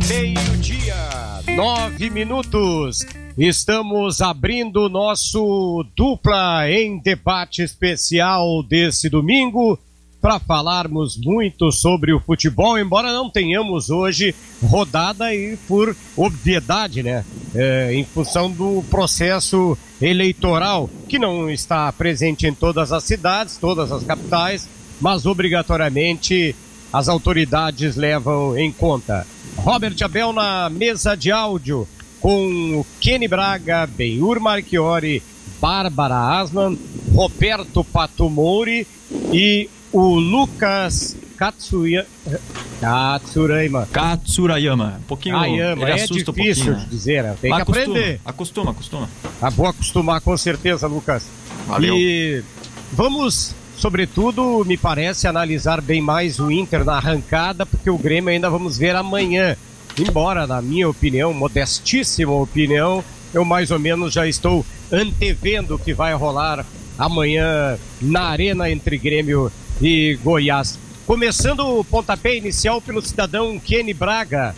Meio-dia, 9 minutos. Estamos abrindo nosso Dupla em Debate especial desse domingo para falarmos muito sobre o futebol, embora não tenhamos hoje rodada e por obviedade, né? Em função do processo eleitoral, que não está presente em todas as cidades, todas as capitais, mas obrigatoriamente as autoridades levam em conta. Robert Abel na mesa de áudio, com o Kenny Braga, Benhur Marchiori, Bárbara Asman, Roberto Pato Mouri e o Lucas Katsurayama. Um pouquinho, ele assusta difícil de dizer, né? Tem que aprender. Acostuma. Vou acostumar com certeza, Lucas. Valeu. E vamos, sobretudo, me parece, analisar bem mais o Inter na arrancada, porque o Grêmio ainda vamos ver amanhã. Embora, na minha opinião, modestíssima opinião, eu mais ou menos já estou antevendo o que vai rolar amanhã na arena entre Grêmio e Goiás. Começando o pontapé inicial pelo cidadão Kenny Braga.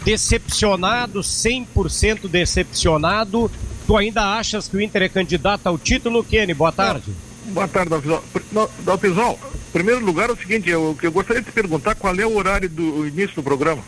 Decepcionado, 100% decepcionado. Tu ainda achas que o Inter é candidato ao título, Kenny? Boa tarde. Boa tarde, Dalpizol. Em primeiro lugar, é o seguinte, eu gostaria de te perguntar qual é o horário do início do programa.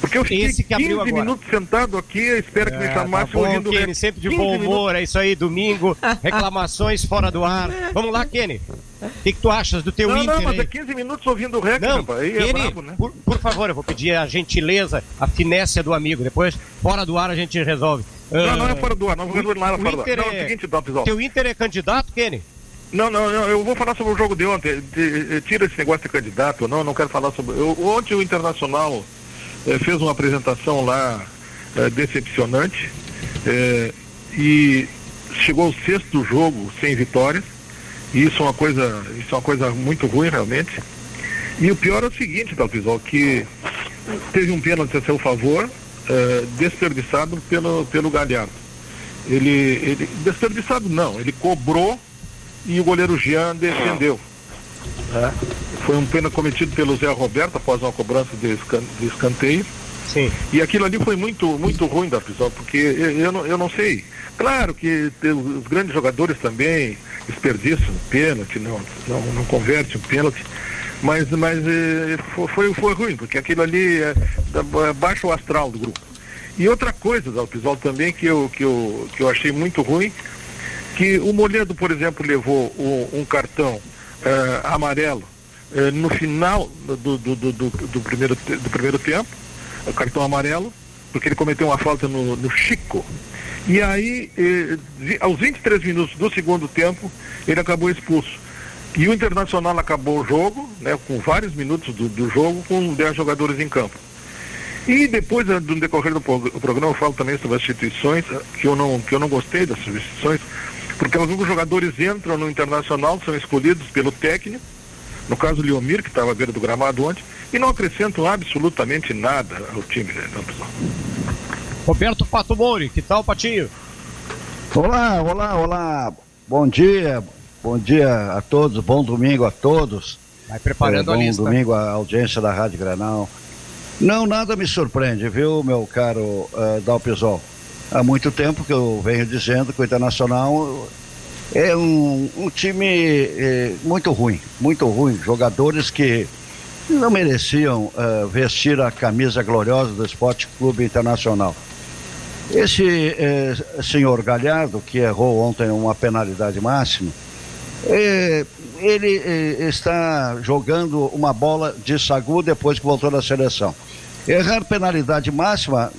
Porque eu fiquei 15 minutos sentado aqui, espero que me chamasse ouvindo... Kenny, sempre de bom humor, é isso aí, domingo, reclamações fora do ar. Vamos lá, Kenny. O que tu achas do teu Inter? Não, mas é 15 minutos ouvindo o REC, rapaz. Aí Kenny, é bravo, né? Por favor, eu vou pedir a gentileza, a finesse do amigo. Depois, fora do ar, a gente resolve. Não é fora do ar, não vou resolver nada fora do ar. Não, é o seguinte, Dalpizol. Teu Inter é candidato, Kenny? Não, eu vou falar sobre o jogo de ontem. Tira esse negócio de candidato, não quero falar sobre... Ontem o Internacional fez uma apresentação lá decepcionante e chegou ao sexto jogo sem vitórias, e isso é uma coisa muito ruim realmente. E o pior é o seguinte, Dalpizol, que teve um pênalti a seu favor, desperdiçado pelo Galhardo. Ele desperdiçado não, ele cobrou e o goleiro Jean defendeu. Foi um pênalti cometido pelo Zé Roberto após uma cobrança de escanteio. Sim. E aquilo ali foi muito ruim, Dalpizol, porque eu não sei. Claro que os grandes jogadores também desperdiçam pênalti, não converte um pênalti, mas foi ruim, porque aquilo ali baixa o astral do grupo. E outra coisa, Dalpizol, também que eu achei muito ruim, que o Moledo, por exemplo, levou um cartão amarelo no final do primeiro tempo, o cartão amarelo, porque ele cometeu uma falta no Chico. E aí, aos 23 minutos do segundo tempo, ele acabou expulso. E o Internacional acabou o jogo, né, com vários minutos do jogo, com 10 jogadores em campo. E depois, do decorrer do programa, eu falo também sobre as substituições, que eu não gostei das substituições, porque alguns jogadores entram no Internacional, são escolhidos pelo técnico, no caso o Leomir, que estava à beira do gramado ontem, e não acrescentam absolutamente nada ao time, né, pessoal? Roberto Pato Mouri, que tal, Patinho? Olá, bom dia a todos, bom domingo a todos. Vai preparando a lista. Bom domingo à audiência da Rádio Granal. Não, nada me surpreende, viu, meu caro Dalpizol? Há muito tempo que eu venho dizendo que o Internacional é um time muito ruim, jogadores que não mereciam vestir a camisa gloriosa do Esporte Clube Internacional. Esse senhor Galhardo, que errou ontem uma penalidade máxima, ele está jogando uma bola de sagu depois que voltou da seleção. Errar penalidade máxima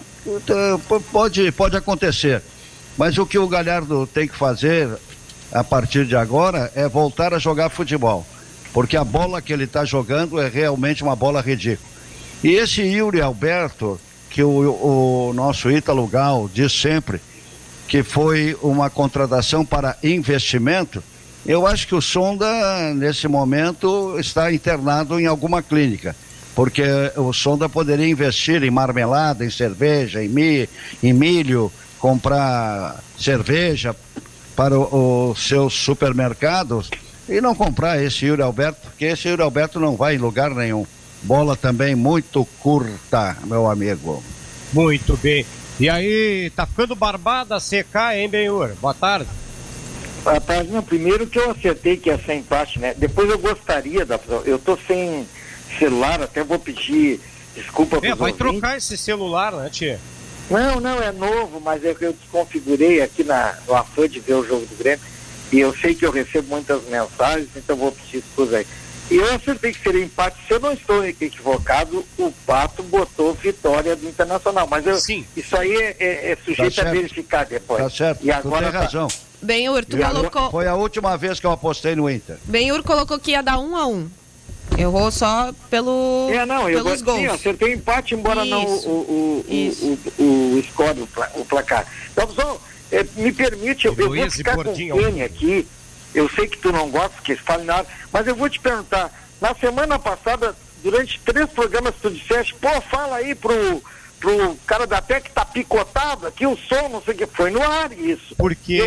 pode acontecer, mas o que o Galhardo tem que fazer a partir de agora é voltar a jogar futebol, porque a bola que ele está jogando é realmente uma bola ridícula. E esse Yuri Alberto, que o nosso Ítalo Gal diz sempre que foi uma contratação para investimento, eu acho que o Sonda nesse momento está internado em alguma clínica, porque o Sonda poderia investir em marmelada, em cerveja, em milho, comprar cerveja para os seus supermercados e não comprar esse Yuri Alberto, porque esse Yuri Alberto não vai em lugar nenhum. Bola também muito curta, meu amigo. Muito bem. E aí, tá ficando barbada a secar, hein, Benhur? Boa tarde. Boa tarde. Não, primeiro que eu acertei que ia ser empate, né? Depois eu gostaria eu tô sem celular, até vou pedir desculpa pros vai ouvintes. trocar esse celular, né, tia? Não, é novo, mas é que eu desconfigurei aqui no afã de ver o jogo do Grêmio, e eu sei que eu recebo muitas mensagens, então vou pedir desculpa aí. E eu acertei que seria empate. Se eu não estou equivocado, o Pato botou vitória do Internacional. Mas isso aí é sujeito tá a verificar depois. Tá certo, e agora tu tem razão. Benhur, tu colocou... Foi a última vez que eu apostei no Inter. Benhur colocou que ia dar 1-1. Errou só pelos gols. Sim, acertei empate, embora não o score, o placar. Então, pessoal, me permite, eu vou ficar com o Kenny aqui. Eu sei que tu não gosta que fale nada, mas eu vou te perguntar. Na semana passada, durante 3 programas, tu disseste, fala aí pro cara da TEC que tá picotado aqui, o som, não sei o que, foi no ar isso. Porque,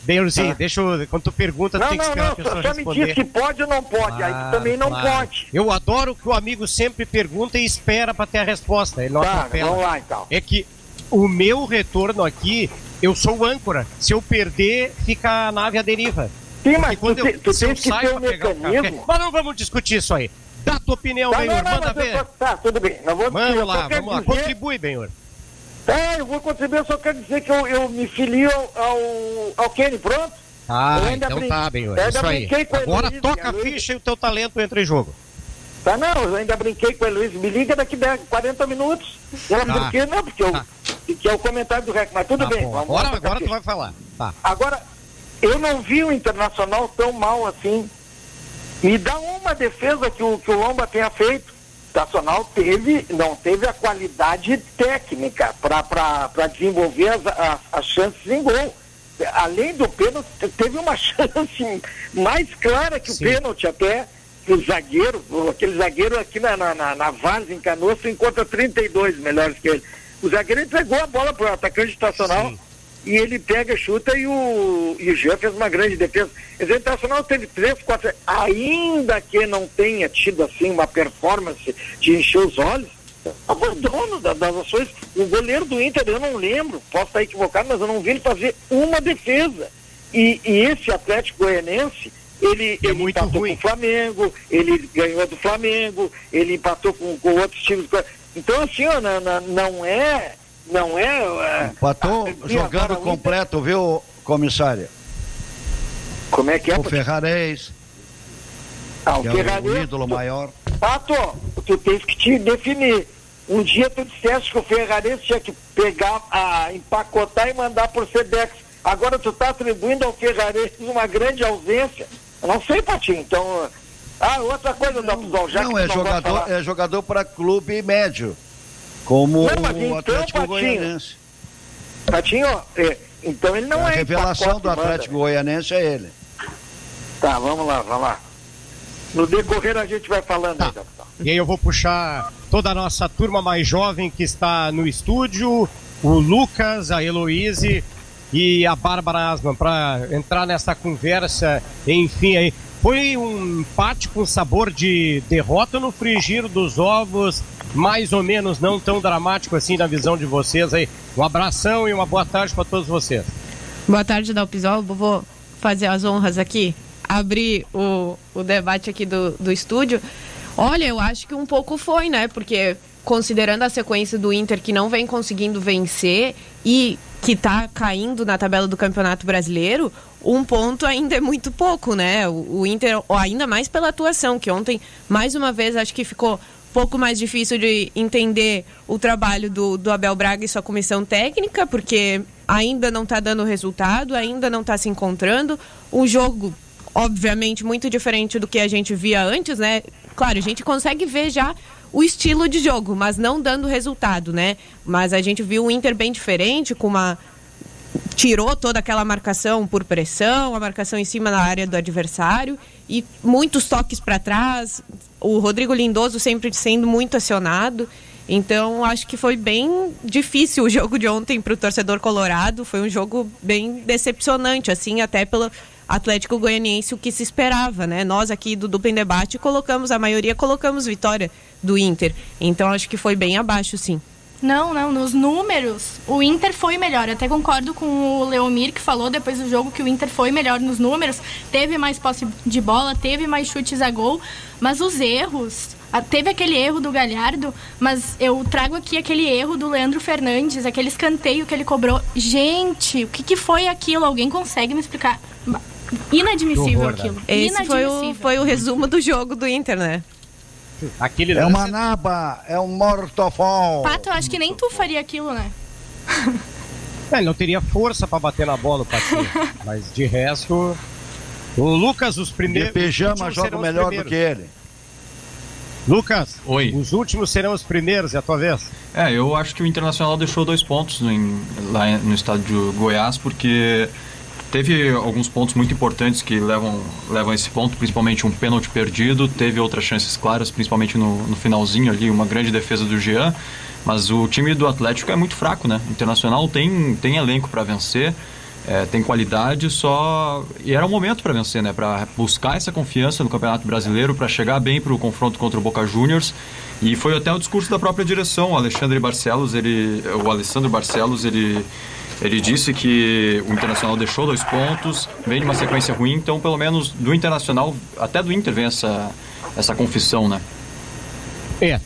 Benhurzinho, deixa eu, quando tu pergunta, tu tem que esperar a pessoa só responder. Me diz que pode ou não pode, aí tu também não pode. Eu adoro que o amigo sempre pergunta e espera pra ter a resposta, ele não atropela. Vamos lá então. É que o meu retorno aqui, eu sou o âncora, se eu perder, fica a nave à deriva. Sim, mas tu tens que ter um mecanismo. Mas não vamos discutir isso aí. Dá tua opinião, Benhur, manda ver. Tá, tudo bem. Vamos lá, contribui, Benhur. Eu vou contribuir, eu só quero dizer que eu me filio ao Kenny, pronto? Então tá, Benhur, isso aí. Agora toca a ficha e o teu talento entra em jogo. Tá, não, eu ainda brinquei com a Luiz, me liga daqui 40 minutos. Por quê? Não, porque é o comentário do REC, mas tudo bem. Agora tu vai falar. Tá. Agora, eu não vi o Internacional tão mal assim. Me dá uma defesa que o Lomba tenha feito. O Internacional não teve a qualidade técnica para desenvolver as chances em gol. Além do pênalti, teve uma chance mais clara que o pênalti até. O zagueiro, aquele zagueiro aqui na Várzea, em Canoas, tu encontra 32 melhores que ele. O zagueiro entregou a bola para o atacante Internacional. Sim. E ele pega, chuta e o Jean fez uma grande defesa. Quer dizer, o Internacional teve 3, 4, ainda que não tenha tido assim uma performance de encher os olhos, abandono das ações. O goleiro do Inter, eu não lembro, posso estar equivocado, mas eu não vi ele fazer uma defesa. E esse Atlético Goianense, ele empatou com o Flamengo, ele ganhou do Flamengo, ele empatou com outros times. Então, assim, não é. Empatou jogando completo, viu, comissária? Como é que é? O Ferrarese. O Ferrarese. O ídolo maior. Pato, tu tens que te definir. Um dia tu disseste que o Ferrarese tinha que pegar, empacotar e mandar por Sedex. Agora tu tá atribuindo ao Ferrarese uma grande ausência. Eu não sei, Patinho. Então. Outra coisa, é jogador para clube médio. Como o Atlético Goianense. Patinho, então ele não é. A revelação do Atlético Goianense é ele. Tá, vamos lá. No decorrer a gente vai falando aí, capitão. E aí eu vou puxar toda a nossa turma mais jovem que está no estúdio, o Lucas, a Heloíse e a Bárbara Asman, para entrar nessa conversa, enfim, aí. Foi um empate com sabor de derrota no frigir dos ovos, mais ou menos não tão dramático assim na visão de vocês aí. Um abração e uma boa tarde para todos vocês. Boa tarde, Dalpisol. Vou fazer as honras aqui, abrir o debate aqui do estúdio. Olha, eu acho que um pouco foi, né? Porque considerando a sequência do Inter que não vem conseguindo vencer e que está caindo na tabela do Campeonato Brasileiro, 1 ponto ainda é muito pouco, né? O Inter, ainda mais pela atuação, que ontem, mais uma vez, acho que ficou um pouco mais difícil de entender o trabalho do Abel Braga e sua comissão técnica, porque ainda não está dando resultado, ainda não está se encontrando. Um jogo, obviamente, muito diferente do que a gente via antes, né? Claro, a gente consegue ver já o estilo de jogo, mas não dando resultado, né? Mas a gente viu o Inter bem diferente, tirou toda aquela marcação por pressão, a marcação em cima da área do adversário e muitos toques para trás, o Rodrigo Lindoso sempre sendo muito acionado. Então acho que foi bem difícil o jogo de ontem para o torcedor colorado, foi um jogo bem decepcionante, assim, até Atlético Goianiense o que se esperava, né? Nós aqui do Dupla em Debate a maioria colocamos vitória do Inter. Então acho que foi bem abaixo, sim. Não, nos números, o Inter foi melhor. Eu até concordo com o Leomir, que falou depois do jogo que o Inter foi melhor nos números, teve mais posse de bola, teve mais chutes a gol, mas os erros, teve aquele erro do Galhardo, mas eu trago aqui aquele erro do Leandro Fernandes, aquele escanteio que ele cobrou. Gente, o que foi aquilo? Alguém consegue me explicar? Inadmissível aquilo. Esse foi o resumo do jogo do Inter, né? É uma naba, é um mortofol. Pato, eu acho que nem tu faria aquilo, né? Ele não teria força pra bater na bola, o Patinho. Mas de resto, o Lucas, os primeiros... De pijama joga melhor do que ele. Lucas, oi. Os últimos serão os primeiros, é a tua vez? Eu acho que o Internacional deixou 2 pontos lá no estado de Goiás, porque... Teve alguns pontos muito importantes que levam a esse ponto, principalmente um pênalti perdido, teve outras chances claras, principalmente no finalzinho ali, uma grande defesa do Jean, mas o time do Atlético é muito fraco, né? O Internacional tem elenco para vencer, tem qualidade, e era um momento para vencer, né? Para buscar essa confiança no Campeonato Brasileiro, para chegar bem para o confronto contra o Boca Juniors, e foi até o discurso da própria direção. O Alessandro Barcelos, ele disse que o Internacional deixou 2 pontos, vem de uma sequência ruim, então pelo menos do Internacional, até do Inter vem essa confissão, né?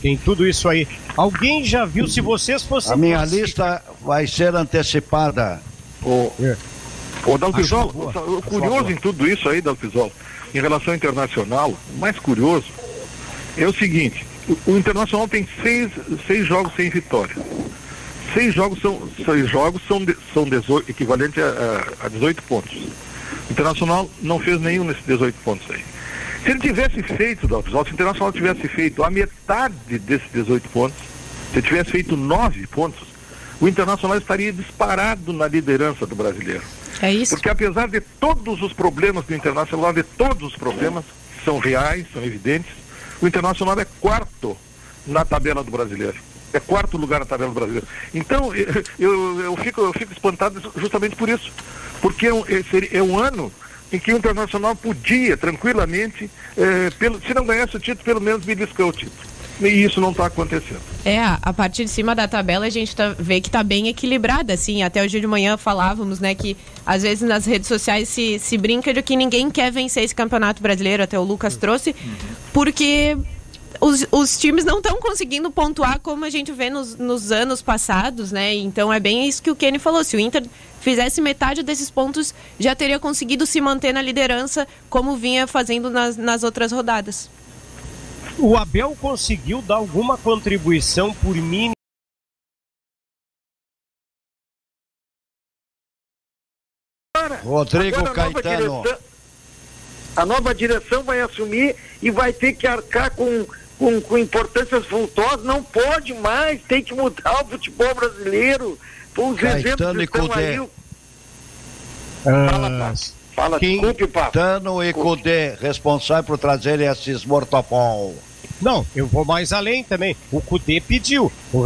Tem tudo isso aí. Alguém já viu, se vocês fossem... A minha lista vai ser antecipada. O Dalpisol, curioso em tudo isso aí, Dalpisol, em relação ao Internacional, o mais curioso é o seguinte: o Internacional tem 6 jogos sem vitória. 6 jogos são 18, equivalente a 18 pontos. O Internacional não fez nenhum nesses 18 pontos aí. Se ele tivesse feito, se o Internacional tivesse feito a metade desses 18 pontos, se ele tivesse feito 9 pontos, o Internacional estaria disparado na liderança do brasileiro. É isso. Porque apesar de todos os problemas do Internacional, de todos os problemas, são reais, são evidentes, o Internacional é 4º na tabela do brasileiro. É 4º lugar na tabela do brasileiro. Então, eu fico espantado justamente por isso. Porque é um ano em que o Internacional podia, tranquilamente, se não ganhasse o título, pelo menos beliscar o título. E isso não está acontecendo. A partir de cima da tabela a gente vê que está bem equilibrada, assim. Até hoje de manhã falávamos, né, que às vezes nas redes sociais se brinca de que ninguém quer vencer esse campeonato brasileiro, até o Lucas trouxe, porque... Os times não estão conseguindo pontuar como a gente vê nos anos passados, né? Então é bem isso que o Kenny falou. Se o Inter fizesse metade desses pontos, já teria conseguido se manter na liderança como vinha fazendo nas outras rodadas. O Abel conseguiu dar alguma contribuição por mínimo? Rodrigo Caetano. A nova direção vai assumir e vai ter que arcar com importâncias vultosas. Não pode mais, tem que mudar o futebol brasileiro. Os exemplos estão aí. Fala, desculpe, Pato. Caetano e Cudê, responsável por trazer esses mortopol. Não, eu vou mais além também. O Cudê pediu. Os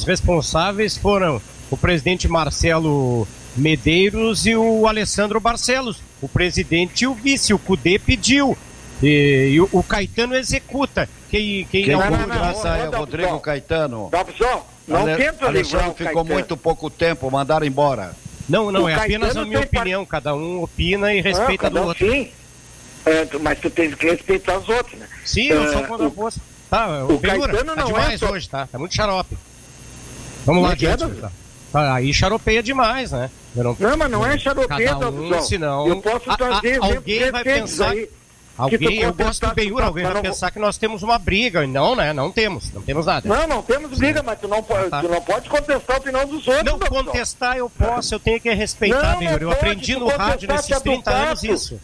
responsáveis foram o presidente Marcelo Medeiros e o Alessandro Barcelos. O presidente e o vice. O Cudê pediu. E o Caetano executa. Quem é o Rodrigo Caetano. Não tenta livrar o ficou muito pouco tempo, mandaram embora. Não, é apenas a minha opinião. Cada um opina e respeita do outro. Sim. Mas tu tem que respeitar os outros, né? Sim, eu sou contra a força. O Caetano tá demais hoje, tá? Tá muito xarope. Vamos lá, gente. Aí xaropeia demais, né? Mas não é xaropeia, senão eu posso trazer alguém vai pensar aí. Eu gosto do Benhur, alguém vai pensar que nós temos uma briga. Não, né? Não temos nada. Não temos briga, mas tu não pode contestar a opinião dos outros. Não, contestar eu posso, eu tenho que respeitar, Benhur. Eu aprendi no rádio nesses 30 anos isso.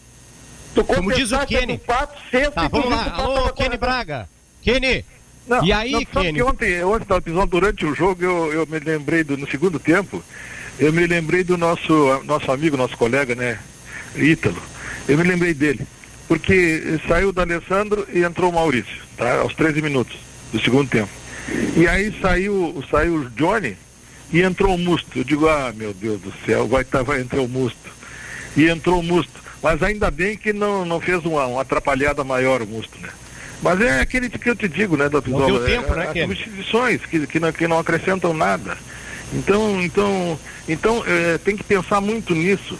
Como diz o Kenny. Tá, vamos lá. Alô, Kenny Braga. Kenny. Não, e aí, Kenny? Ontem no episódio, durante o jogo, eu me lembrei no segundo tempo, eu me lembrei do nosso amigo, nosso colega, né, Ítalo. Eu me lembrei dele, porque saiu do Alessandro e entrou o Maurício, tá, aos 13 minutos do segundo tempo. E aí saiu o Johnny e entrou o Musto. Eu digo, meu Deus do céu, vai entrar o Musto. e entrou o Musto. Mas ainda bem que não fez uma atrapalhada maior o Musto, né? Mas é aquele que eu te digo, né, Dr. Não deu tempo, né, as substituições que não acrescentam nada. Então tem que pensar muito nisso.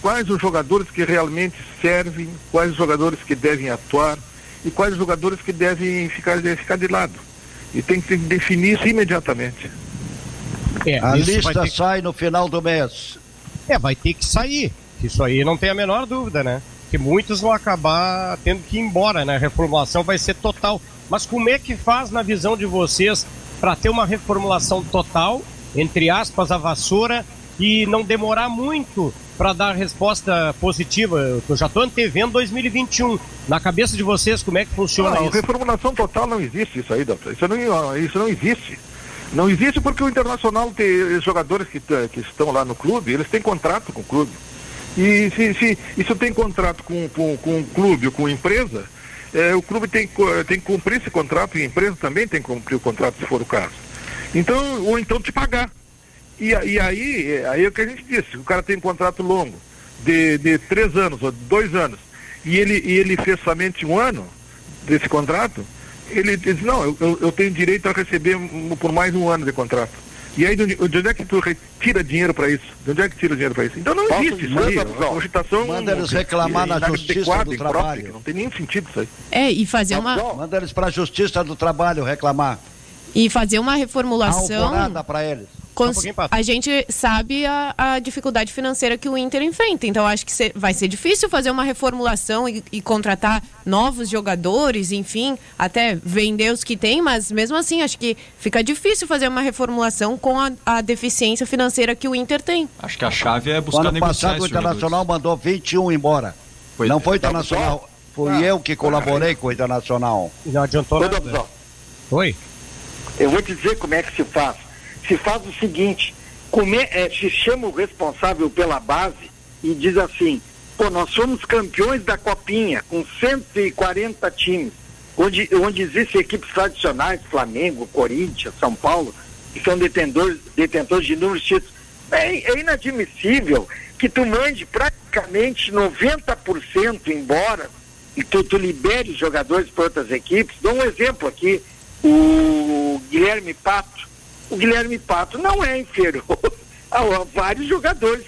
Quais os jogadores que realmente servem, quais os jogadores que devem atuar e quais os jogadores que devem ficar de lado. E tem que definir isso imediatamente. A lista sai no final do mês. Vai ter que sair. Isso aí não tem a menor dúvida, né? Que muitos vão acabar tendo que ir embora, né? A reformulação vai ser total. Mas como é que faz, na visão de vocês, para ter uma reformulação total, entre aspas, a vassoura, e não demorar muito para dar resposta positiva? Eu já estou antevendo 2021. Na cabeça de vocês, como é que funciona isso? Reformulação total não existe isso aí, doutor. Isso não existe. Não existe porque o Internacional tem jogadores que estão lá no clube, eles têm contrato com o clube. E se tem contrato com o clube ou com a empresa, o clube tem que cumprir esse contrato e a empresa também tem que cumprir o contrato, se for o caso. Então, ou então te pagar. E aí é o que a gente disse, o cara tem um contrato longo, de 3 anos ou 2 anos, e ele fez somente 1 ano desse contrato, ele diz, não, eu tenho direito a receber por mais 1 ano de contrato. E aí, de onde é que tu retira dinheiro para isso? De onde é que tira dinheiro para isso? Então não existe isso aí. A cogitação... Manda eles reclamar na Justiça do Trabalho. Não tem nenhum sentido isso aí. E fazer uma... Manda eles para a Justiça do Trabalho reclamar. E fazer uma reformulação... Alvorada para eles. A gente sabe a dificuldade financeira que o Inter enfrenta, então acho que vai ser difícil fazer uma reformulação e contratar novos jogadores, enfim, até vender os que tem, mas mesmo assim acho que fica difícil fazer uma reformulação com a deficiência financeira que o Inter tem. Acho que a chave é buscar negociar. Ano passado o Internacional mandou 21 embora. Não foi o Internacional, fui eu que colaborei com o Internacional. Não adiantou nada. Oi? Eu vou te dizer como é que se faz. Se faz o seguinte, se chama o responsável pela base e diz assim, nós somos campeões da Copinha, com 140 times, onde existem equipes tradicionais, Flamengo, Corinthians, São Paulo, que são detentores de inúmeros títulos. É inadmissível que tu mande praticamente 90% embora e tu libere os jogadores para outras equipes. Dou um exemplo aqui, o Guilherme Pato. O Guilherme Pato não é inferior a vários jogadores.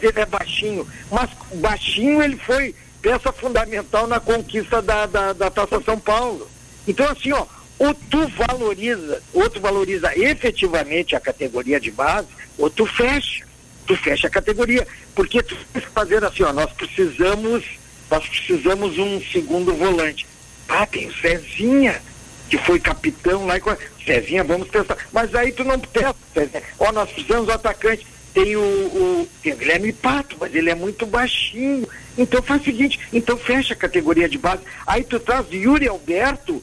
Ele é baixinho, mas baixinho ele foi peça fundamental na conquista da Taça São Paulo. Então assim, ou tu valoriza efetivamente a categoria de base, ou tu fecha a categoria, porque tu tem que fazer assim, nós precisamos um segundo volante. Tem o Cezinha, que foi capitão lá, Cezinha, vamos pensar, mas aí tu não pensa, Cezinha, nós precisamos do atacante, tem o Guilherme Pato, mas ele é muito baixinho, então faz o seguinte, então fecha a categoria de base, aí tu traz Yuri Alberto,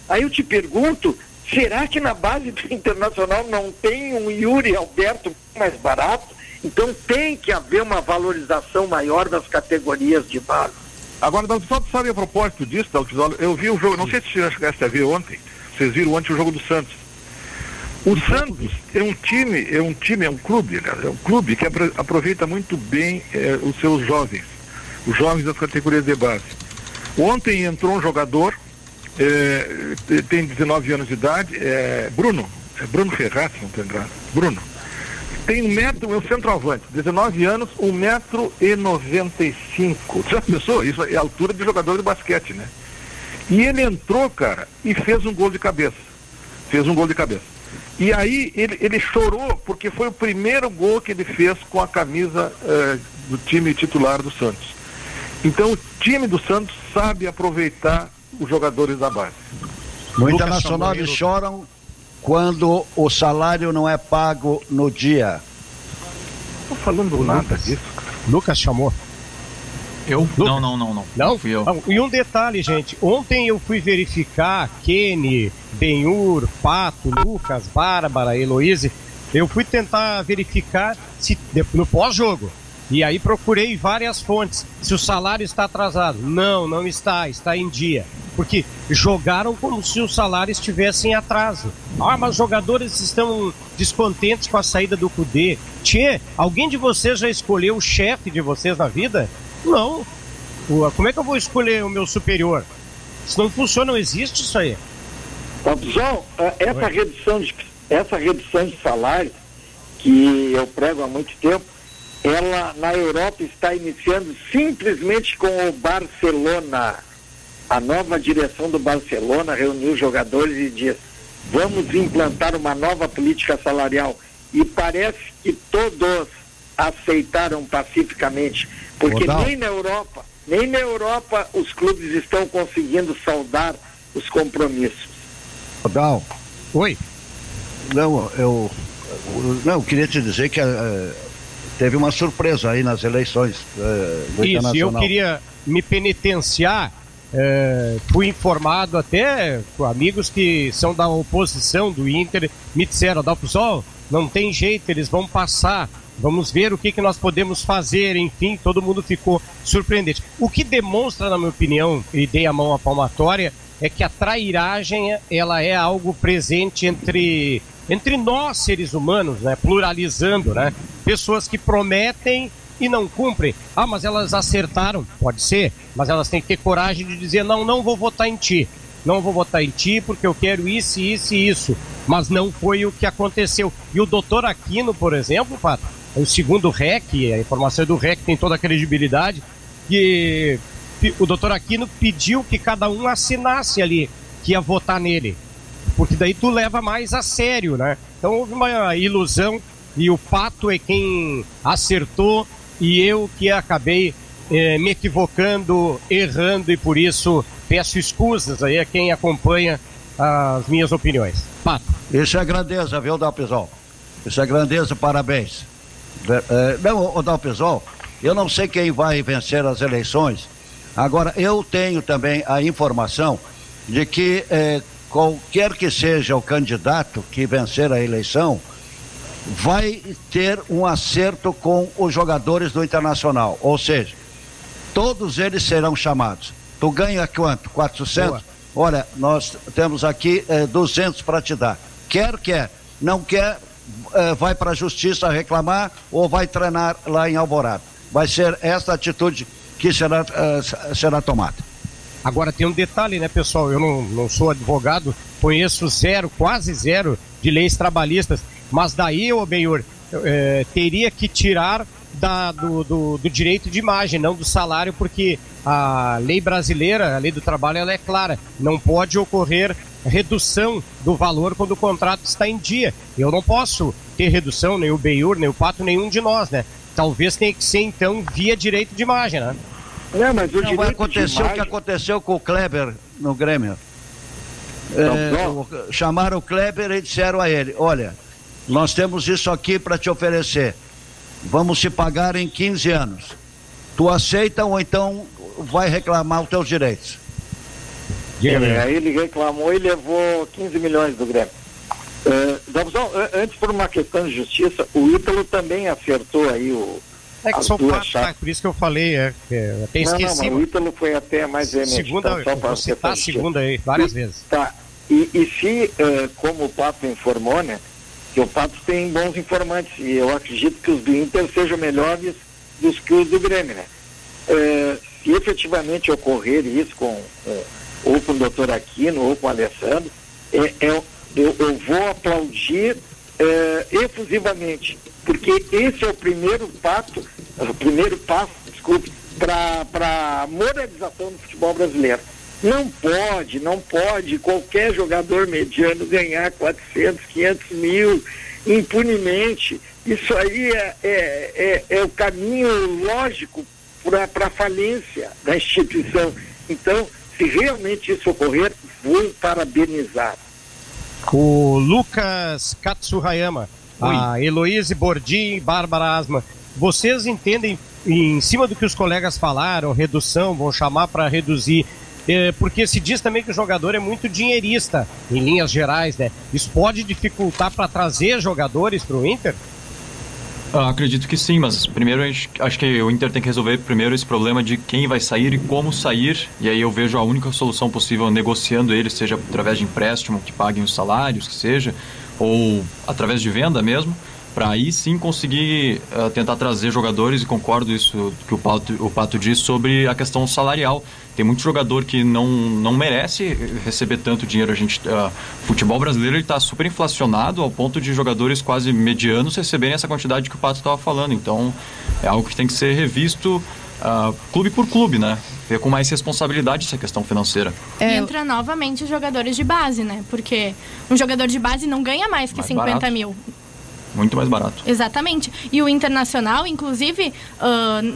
aí eu te pergunto, será que na base do Internacional não tem um Yuri Alberto mais barato? Então tem que haver uma valorização maior das categorias de base. Agora, só tu sabe a propósito disso, eu vi o jogo, não sei se você chegaste a ver ontem, vocês viram ontem o jogo do Santos. O Santos é um clube que aproveita muito bem os seus jovens, os jovens das categorias de base. Ontem entrou um jogador, tem 19 anos de idade, Bruno Ferraz, não estou lembrado, Bruno. Tem é um centroavante, 19 anos, 1,95 m. Já pensou? Isso é a altura de jogador de basquete, né? E ele entrou, cara, e fez um gol de cabeça. E aí ele chorou porque foi o primeiro gol que ele fez com a camisa do time titular do Santos. Então o time do Santos sabe aproveitar os jogadores da base. No Internacional eles choram quando o salário não é pago no dia. Não tô falando nada disso. Lucas chamou. Eu? Não. Não? Fui eu. E um detalhe, gente. Ontem eu fui verificar Kenny, Benhur, Pato, Lucas, Bárbara, Heloíse. Eu fui tentar verificar no pós-jogo E aí procurei várias fontes. Se o salário está atrasado. Não está em dia. Porque jogaram como se o salário estivesse em atraso. Mas os jogadores estão descontentes com a saída do Cudê. Alguém de vocês já escolheu o chefe de vocês na vida? Não. Como é que eu vou escolher o meu superior? Se não funciona, não existe isso aí. João, essa redução de salário que eu prego há muito tempo, ela na Europa está iniciando simplesmente com o Barcelona. A nova direção do Barcelona reuniu os jogadores e disse: vamos implantar uma nova política salarial. E parece que todos aceitaram pacificamente, porque nem na Europa os clubes estão conseguindo saldar os compromissos. Rodal. Oi. Não, eu queria te dizer que teve uma surpresa aí nas eleições do Internacional. Isso, eu queria me penitenciar. Fui informado até por amigos que são da oposição do Inter, me disseram: Adalpesol, não tem jeito, eles vão passar, vamos ver o que nós podemos fazer. Enfim, todo mundo ficou surpreendente. O que demonstra, na minha opinião, e dei a mão à palmatória, é que a trairagem, ela é algo presente entre nós, seres humanos, né? Pluralizando, né? Pessoas que prometem e não cumprem. Mas elas acertaram, pode ser, mas elas têm que ter coragem de dizer: não vou votar em ti. Não vou votar em ti porque eu quero isso, isso e isso. Mas não foi o que aconteceu. E o doutor Aquino, por exemplo, Pato, o segundo REC, a informação do REC tem toda a credibilidade, que o doutor Aquino pediu que cada um assinasse ali que ia votar nele. Porque daí tu leva mais a sério, né? Então houve uma ilusão e o Pato é quem acertou e eu que acabei me equivocando, errando, e por isso peço escusas aí a quem acompanha as minhas opiniões. Pato. Isso é grandeza, viu, Dalpesol? Isso é grandeza, parabéns. Não, Dalpesol, eu não sei quem vai vencer as eleições. Agora, eu tenho também a informação de que qualquer que seja o candidato que vencer a eleição vai ter um acerto com os jogadores do Internacional, ou seja, todos eles serão chamados. Tu ganha quanto? 400? Boa. Olha, nós temos aqui 200 para te dar. Quer, não quer, vai para a justiça reclamar ou vai treinar lá em Alvorada. Vai ser essa atitude que será tomada. Agora tem um detalhe, né, pessoal? Eu não sou advogado, conheço quase zero de leis trabalhistas, mas daí, Benhur, teria que tirar do direito de imagem, não do salário, porque a lei brasileira, a lei do trabalho, ela é clara. Não pode ocorrer redução do valor quando o contrato está em dia. Eu não posso ter redução, nem o Benhur, nem o Pato, nenhum de nós, né? Talvez tenha que ser, então, via direito de imagem, né? Não, mas o não vai acontecer o que aconteceu com o Kleber no Grêmio. Chamaram o Kleber e disseram a ele: olha, nós temos isso aqui para te oferecer, vamos te pagar em 15 anos. Tu aceita ou então vai reclamar os teus direitos? Aí ele reclamou e levou 15 milhões do Grêmio. Antes, por uma questão de justiça, o Ítalo também acertou aí que são fatos, tá? Por isso que eu falei, até esqueci. Não, o Ítalo foi até mais segunda, então, vou citar a segunda aí, várias vezes. Tá, e se, como o Pato informou, né, que o Pato tem bons informantes, e eu acredito que os do Inter sejam melhores dos que os do Grêmio, né? Se efetivamente ocorrer isso ou com o doutor Aquino ou com o Alessandro, eu vou aplaudir efusivamente, porque esse é o primeiro passo, para a moralização do futebol brasileiro. Não pode qualquer jogador mediano ganhar 400, 500 mil impunemente. Isso aí é o caminho lógico para a falência da instituição. Então, se realmente isso ocorrer, vou parabenizar. O Lucas Katsuhayama, a Heloíse Bordim, Bárbara Asma, vocês entendem, em cima do que os colegas falaram, redução, vão chamar para reduzir, porque se diz também que o jogador é muito dinheirista, em linhas gerais, né? Isso pode dificultar para trazer jogadores para o Inter? Acredito que sim, mas primeiro acho que o Inter tem que resolver primeiro esse problema de quem vai sair e como sair, e aí eu vejo a única solução possível negociando ele, seja através de empréstimo que paguem os salários, que seja, ou através de venda mesmo, para aí sim conseguir tentar trazer jogadores, e concordo isso que o Pato diz sobre a questão salarial. Tem muito jogador que não merece receber tanto dinheiro. Futebol brasileiro está super inflacionado ao ponto de jogadores quase medianos receberem essa quantidade que o Pato estava falando. Então é algo que tem que ser revisto clube por clube, né? Ver com mais responsabilidade essa questão financeira. E entra novamente os jogadores de base, né? Porque um jogador de base não ganha mais que 50 mil. Muito mais barato. Exatamente. E o Internacional, inclusive,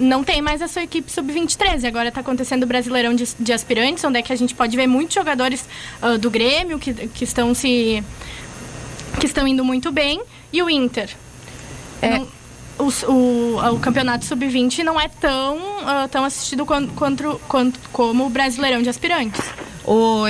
não tem mais a sua equipe sub-23. Agora está acontecendo o Brasileirão de Aspirantes, onde é que a gente pode ver muitos jogadores do Grêmio que estão indo muito bem. E o Inter. O campeonato sub-20 não é tão assistido como o Brasileirão de Aspirantes.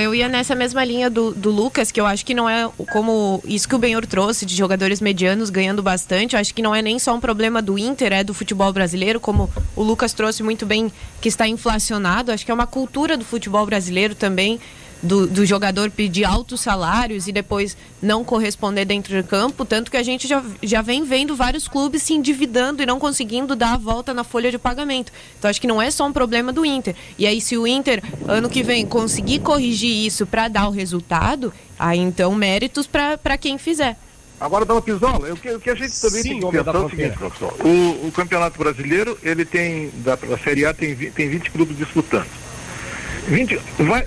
Eu ia nessa mesma linha do Lucas, que eu acho que não é como isso que o Benhur trouxe, de jogadores medianos ganhando bastante. Eu acho que não é nem só um problema do Inter, é do futebol brasileiro, como o Lucas trouxe muito bem, que está inflacionado. Acho que é uma cultura do futebol brasileiro também, do jogador pedir altos salários e depois não corresponder dentro de campo, tanto que a gente já vem vendo vários clubes se endividando e não conseguindo dar a volta na folha de pagamento. Então acho que não é só um problema do Inter. E aí se o Inter, ano que vem, conseguir corrigir isso para dar o resultado, aí então méritos para quem fizer. Agora, Dona Pisola, o que a gente também tem que pensar é o seguinte, professor. O Campeonato Brasileiro, ele tem, da Série A, tem 20 clubes disputando.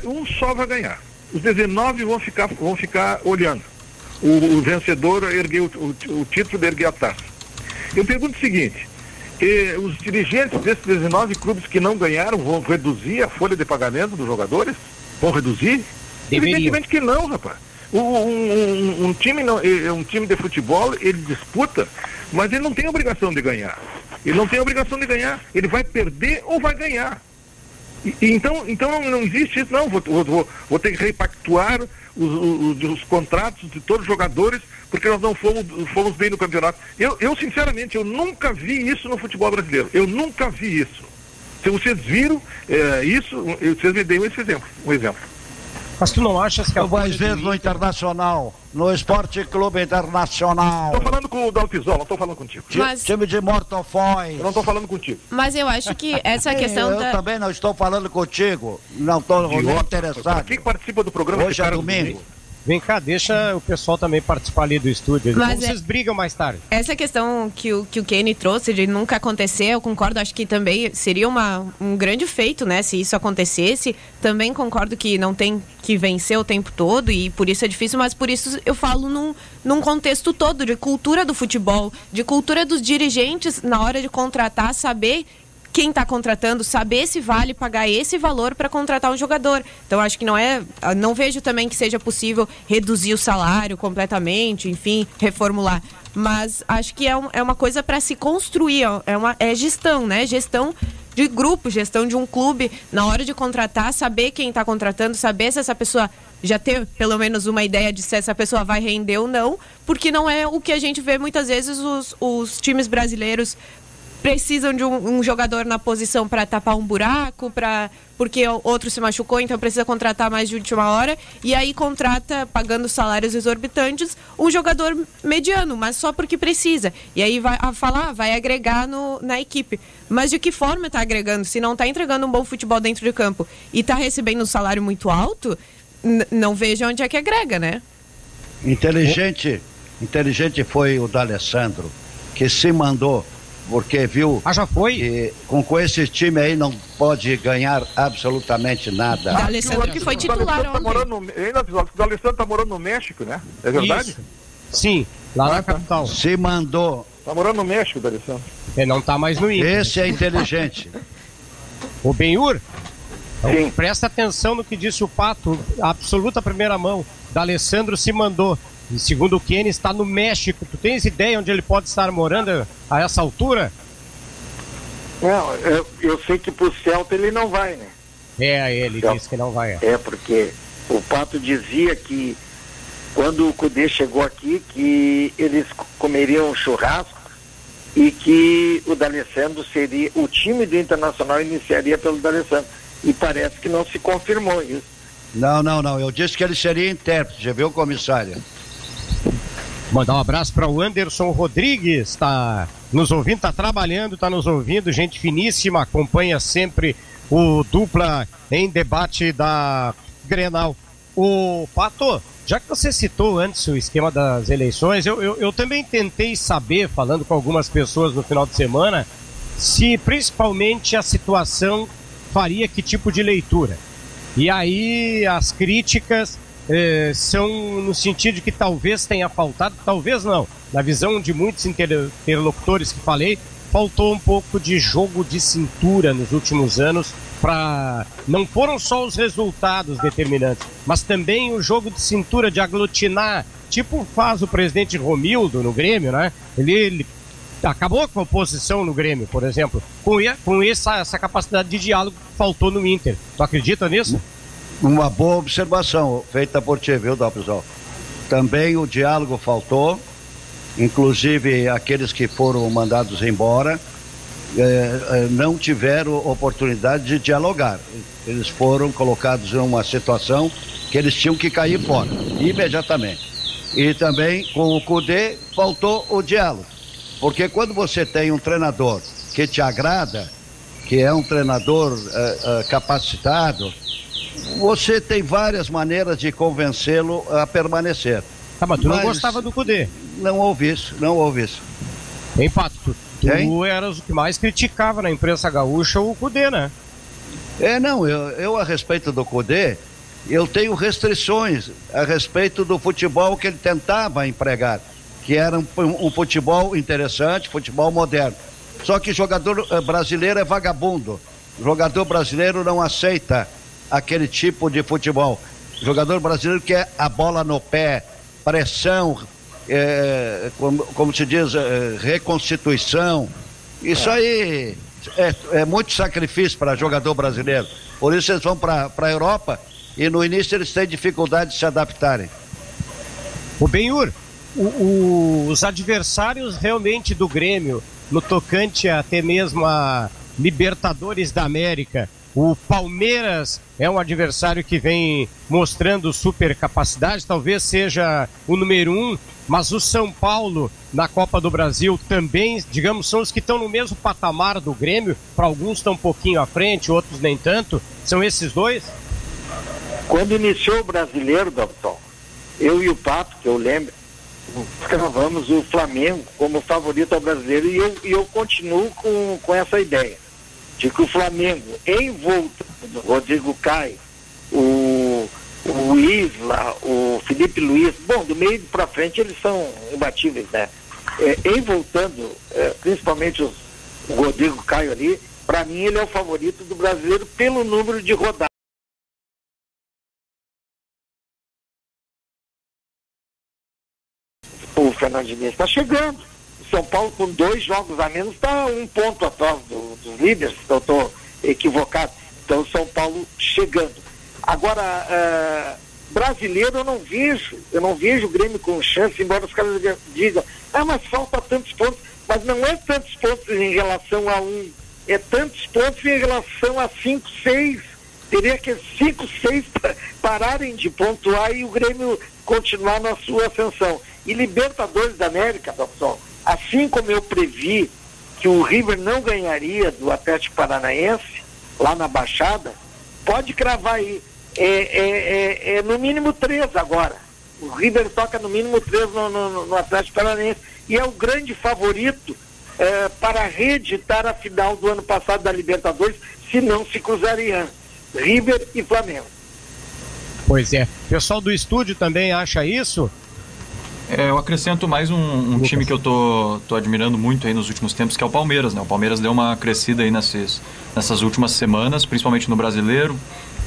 Um só vai ganhar. Os 19 vão ficar olhando. O vencedor ergueu o título, ergueu a taça. Eu pergunto o seguinte: os dirigentes desses 19 clubes que não ganharam vão reduzir a folha de pagamento dos jogadores? Vão reduzir? Evidentemente que não, rapaz. Um time de futebol, ele disputa, mas ele não tem obrigação de ganhar. Ele vai perder ou vai ganhar. Então não existe isso, não. Vou ter que repactuar os contratos de todos os jogadores, porque nós não fomos bem no campeonato. Eu sinceramente, eu nunca vi isso no futebol brasileiro. Eu nunca vi isso. Se vocês viram isso, vocês me deem um exemplo. Mas tu não achas que... Tu vais ver no Internacional, no Esporte Clube Internacional. Estou falando com o Dalpizola, não estou falando contigo. Time de Mortofóis. Eu não estou falando contigo. Mas eu acho que essa questão eu também não estou falando contigo. Não estou interessado. Quem participa do programa... Hoje é domingo. Vem cá, deixa o pessoal também participar ali do estúdio. Mas vocês brigam mais tarde. Essa questão que o Kenny trouxe de nunca acontecer, eu concordo, acho que também seria um grande feito, né? Se isso acontecesse, também concordo que não tem que vencer o tempo todo e por isso é difícil, mas por isso eu falo num contexto todo de cultura do futebol, de cultura dos dirigentes na hora de contratar, saber quem está contratando, saber se vale pagar esse valor para contratar um jogador. Então acho que não vejo também que seja possível reduzir o salário completamente, enfim, reformular. Mas acho que é uma coisa para se construir, é gestão, né? Gestão de grupo, gestão de um clube, na hora de contratar, saber quem está contratando, saber se essa pessoa já ter pelo menos uma ideia de se essa pessoa vai render ou não, porque não é o que a gente vê muitas vezes os times brasileiros precisam de um jogador na posição para tapar um buraco, porque outro se machucou, então precisa contratar mais de última hora, e aí contrata, pagando salários exorbitantes, um jogador mediano, mas só porque precisa. E aí vai agregar na equipe. Mas de que forma está agregando? Se não está entregando um bom futebol dentro de campo e está recebendo um salário muito alto, não vejo onde é que agrega, né? Inteligente foi o D'Alessandro, que se mandou, porque viu já foi? Que com esse time aí não pode ganhar absolutamente nada. O D'Alessandro que foi titular ontem. O D'Alessandro está morando no México, né? É verdade? Isso. Sim, lá na capital. Se mandou. Está morando no México, D'Alessandro. Ele não está mais no Inter. Esse é inteligente. O Benhur? Sim. Presta atenção no que disse o Pato, absoluta primeira mão. D'Alessandro se mandou. E segundo o Kenny, está no México. Tu tens ideia onde ele pode estar morando a essa altura? Não, eu sei que pro Celta ele não vai, né? Ele disse que não vai. Porque o Pato dizia que quando o Cudê chegou aqui, que eles comeriam churrasco e que o D'Alessandro seria, o time do Internacional iniciaria pelo D'Alessandro, e parece que não se confirmou isso. Não, eu disse que ele seria intérprete, já viu, comissário? Mandar um abraço para o Anderson Rodrigues, está nos ouvindo, está trabalhando, está nos ouvindo, gente finíssima, acompanha sempre o Dupla em Debate da Grenal. O Pato, já que você citou antes o esquema das eleições, eu também tentei saber, falando com algumas pessoas no final de semana, se principalmente a situação faria que tipo de leitura. E aí as críticas são no sentido de que talvez tenha faltado, talvez não, na visão de muitos interlocutores que falei, faltou um pouco de jogo de cintura nos últimos anos. Não foram só os resultados determinantes, mas também o jogo de cintura, de aglutinar, tipo faz o presidente Romildo no Grêmio, né? Ele acabou com a oposição no Grêmio, por exemplo, com essa capacidade de diálogo que faltou no Inter. Tu acredita nisso? Uma boa observação feita por ti, viu, Dalpisol? Também o diálogo faltou, inclusive aqueles que foram mandados embora não tiveram oportunidade de dialogar. Eles foram colocados em uma situação que eles tinham que cair fora, imediatamente. E também com o Cudê faltou o diálogo, porque quando você tem um treinador que te agrada, que é um treinador capacitado, você tem várias maneiras de convencê-lo a permanecer. Mas tu não gostava do Cudê? Não houve isso. Em fato, tu eras o que mais criticava na imprensa gaúcha o Cudê, né? Eu a respeito do Cudê, eu tenho restrições a respeito do futebol que ele tentava empregar, que era um futebol interessante, futebol moderno. Só que jogador brasileiro é vagabundo. Jogador brasileiro não aceita aquele tipo de futebol. Jogador brasileiro quer a bola no pé, pressão, como se diz, reconstituição. Isso aí é muito sacrifício para jogador brasileiro. Por isso eles vão para a Europa e no início eles têm dificuldade de se adaptarem. O Benhur, os adversários realmente do Grêmio, no tocante até mesmo a Libertadores da América, o Palmeiras é um adversário que vem mostrando super capacidade, talvez seja o número 1, mas o São Paulo na Copa do Brasil também, digamos, são os que estão no mesmo patamar do Grêmio, para alguns estão um pouquinho à frente, outros nem tanto, são esses dois? Quando iniciou o Brasileiro, Dalton, eu e o Pato, que eu lembro, cravamos o Flamengo como favorito ao Brasileiro e eu continuo com essa ideia de que o Flamengo, em volta do Rodrigo Caio, o Isla, o Felipe Luiz, bom, do meio para frente eles são imbatíveis, né? Em voltando, principalmente o Rodrigo Caio ali, para mim ele é o favorito do Brasileiro pelo número de rodadas. O Fernando Diniz está chegando. São Paulo, com 2 jogos a menos, está 1 ponto atrás dos líderes, eu estou equivocado. Então, o São Paulo chegando. Agora, brasileiro eu não vejo o Grêmio com chance, embora os caras digam, mas falta tantos pontos. Mas não é tantos pontos em relação a 1, é tantos pontos em relação a 5, 6. Teria que 5, 6 pararem de pontuar e o Grêmio continuar na sua ascensão. E Libertadores da América, pessoal, assim como eu previ que o River não ganharia do Atlético Paranaense, lá na Baixada, pode cravar aí. É no mínimo 3 agora. O River toca no mínimo 3 no Atlético Paranaense e é o grande favorito para reeditar a final do ano passado da Libertadores, se não se cruzariam River e Flamengo. Pois é. O pessoal do estúdio também acha isso? Eu acrescento mais um time que eu tô admirando muito aí nos últimos tempos, que é o Palmeiras, né? O Palmeiras deu uma crescida aí nessas últimas semanas, principalmente no Brasileiro.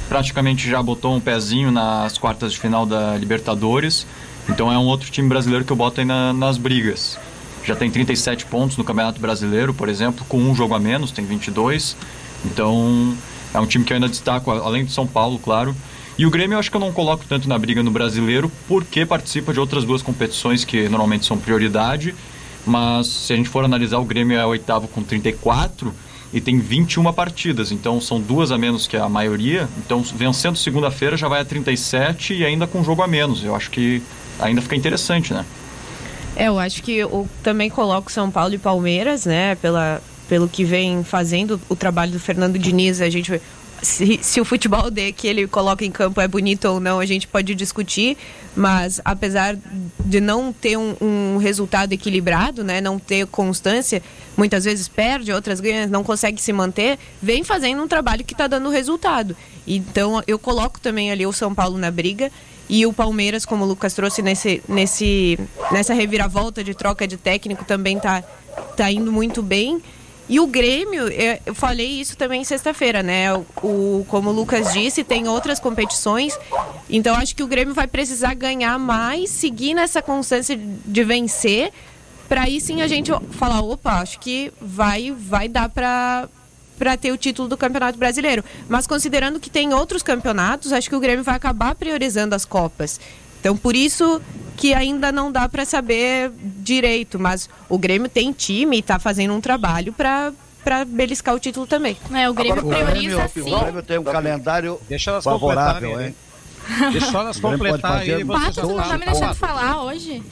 Praticamente já botou um pezinho nas quartas de final da Libertadores. Então é um outro time brasileiro que eu boto aí nas brigas. Já tem 37 pontos no Campeonato Brasileiro, por exemplo, com 1 jogo a menos, tem 22. Então é um time que eu ainda destaco, além do São Paulo, claro. E o Grêmio eu acho que eu não coloco tanto na briga no Brasileiro, porque participa de outras 2 competições que normalmente são prioridade, mas se a gente for analisar, o Grêmio é o 8º com 34 e tem 21 partidas, então são 2 a menos que a maioria. Então, vencendo segunda-feira já vai a 37 e ainda com um jogo a menos. Eu acho que ainda fica interessante, né? Eu acho que eu também coloco São Paulo e Palmeiras, né, pelo que vem fazendo o trabalho do Fernando Diniz. A gente, se o futebol que ele coloca em campo é bonito ou não, a gente pode discutir, mas apesar de não ter um resultado equilibrado, né, não ter constância, muitas vezes perde, outras ganha, não consegue se manter, vem fazendo um trabalho que está dando resultado. Então eu coloco também ali o São Paulo na briga. E o Palmeiras, como o Lucas trouxe nessa reviravolta de troca de técnico, também tá indo muito bem. E o Grêmio, eu falei isso também sexta-feira, né? Como o Lucas disse, tem outras competições. Então acho que o Grêmio vai precisar ganhar mais, seguir nessa constância de vencer, para aí sim a gente falar, opa, acho que vai dar para ter o título do Campeonato Brasileiro. Mas considerando que tem outros campeonatos, acho que o Grêmio vai acabar priorizando as Copas. Então, por isso que ainda não dá para saber direito, mas o Grêmio tem time e está fazendo um trabalho para beliscar o título também. O Grêmio prioriza sim. O Grêmio tem um calendário favorável, hein? Deixa só nós completar aí. Pato, não tá me deixando falar hoje.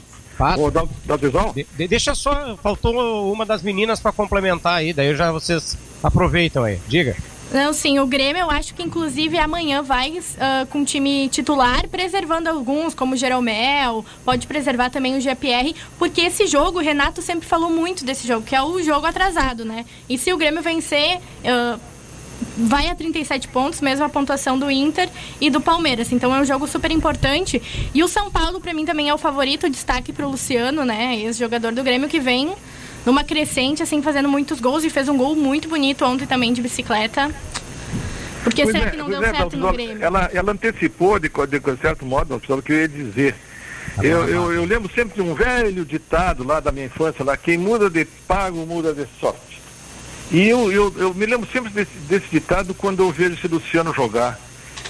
Da visão? Deixa só, faltou uma das meninas para complementar aí, daí já vocês aproveitam aí, diga. Não, sim, o Grêmio eu acho que inclusive amanhã vai com o time titular, preservando alguns, como o Jeromel, pode preservar também o GPR, porque esse jogo, o Renato sempre falou muito desse jogo, que é o jogo atrasado, né? E se o Grêmio vencer, vai a 37 pontos, mesmo a pontuação do Inter e do Palmeiras. Então é um jogo super importante. E o São Paulo, para mim, também é o favorito, destaque para o Luciano, né? Ex-jogador do Grêmio, que vem numa crescente, assim, fazendo muitos gols e fez um gol muito bonito ontem também de bicicleta. Porque será que não deu certo no Grêmio? Ela antecipou, de certo modo, o que eu ia dizer. Eu lembro sempre de um velho ditado lá da minha infância, lá, quem muda de pago, muda de sorte. E eu me lembro sempre desse ditado quando eu vejo esse Luciano jogar.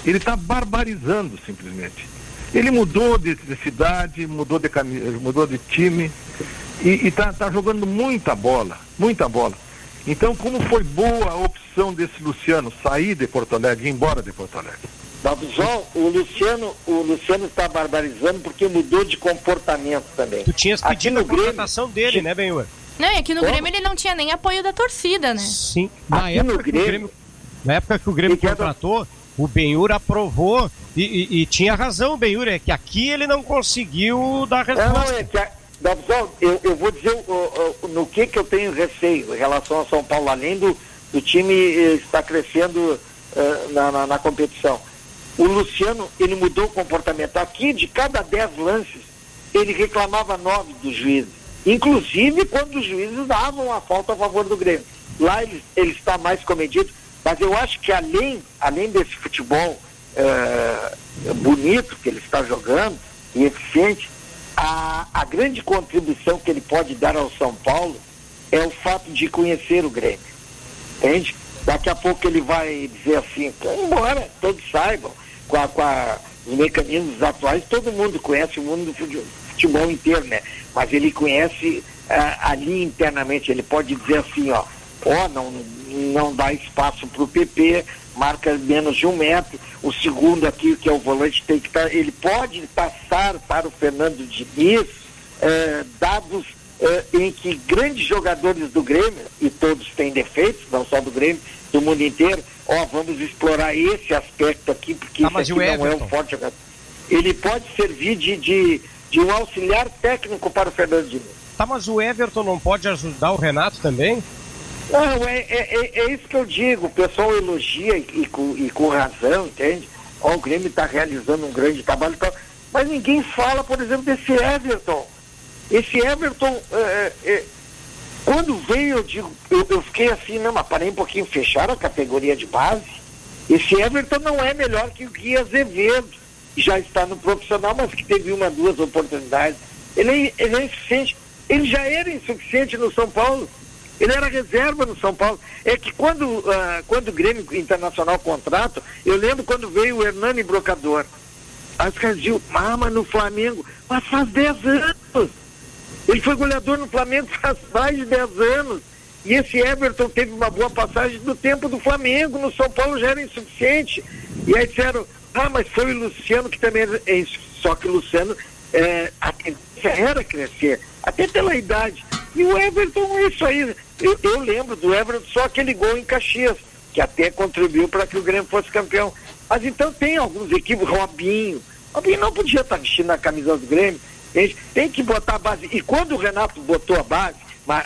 Ele está barbarizando, simplesmente. Ele mudou de cidade, mudou de time e está jogando muita bola. Então, como foi boa a opção desse Luciano sair de Porto Alegre, ir embora de Porto Alegre? João, o Luciano está barbarizando porque mudou de comportamento também. Tu tinhas pedido a contratação dele, né, Benhur? Não, é que no Grêmio ele não tinha nem apoio da torcida, né? Sim, na época que o Grêmio contratou, o Benhur aprovou e tinha razão o Benhur, é que aqui ele não conseguiu dar resposta. Eu vou dizer no que eu tenho receio em relação ao São Paulo, além do time estar crescendo na competição. O Luciano, ele mudou o comportamento. Aqui, de cada 10 lances, ele reclamava 9 dos juízes. Inclusive quando os juízes davam a falta a favor do Grêmio. Lá ele está mais comedido, mas eu acho que além desse futebol bonito que ele está jogando e eficiente, a grande contribuição que ele pode dar ao São Paulo é o fato de conhecer o Grêmio. Entende? Daqui a pouco ele vai dizer assim, embora todos saibam, com os mecanismos atuais, todo mundo conhece o mundo do futebol inteiro, né? Mas ele conhece ali internamente, ele pode dizer assim, não dá espaço para o PP, marca menos de 1 metro, o segundo aqui, que é o volante, tem que estar, ele pode passar para o Fernando Diniz dados em que grandes jogadores do Grêmio, e todos têm defeitos, não só do Grêmio, do mundo inteiro, vamos explorar esse aspecto aqui, porque isso aqui não é um forte jogador. Ele pode servir de um auxiliar técnico para o Fernando Diniz. Tá, mas o Everton não pode ajudar o Renato também? Não, é isso que eu digo, o pessoal elogia e com razão, entende? O Grêmio está realizando um grande trabalho e tal, mas ninguém fala, por exemplo, desse Everton. Esse Everton, quando veio, eu fiquei assim, mas parei um pouquinho, fecharam a categoria de base. Esse Everton não é melhor que o Gui Azevedo, já está no profissional, mas que teve 1, 2 oportunidades. Ele é insuficiente, ele já era insuficiente no São Paulo, ele era reserva no São Paulo. É que quando o Grêmio Internacional contrata, eu lembro quando veio o Hernani Brocador, as caras diziam, mas no Flamengo, mas faz 10 anos. Ele foi goleador no Flamengo faz mais de 10 anos. E esse Everton teve uma boa passagem do tempo do Flamengo, no São Paulo já era insuficiente. E aí disseram, mas foi o Luciano que também é isso. Só que o Luciano, a tendência era crescer, até pela idade. E o Everton é isso aí. Eu lembro do Everton só aquele gol em Caxias, que até contribuiu para que o Grêmio fosse campeão. Mas então tem alguns equipes, Robinho não podia estar vestindo a camisa do Grêmio. Tem que botar a base. E quando o Renato botou a base,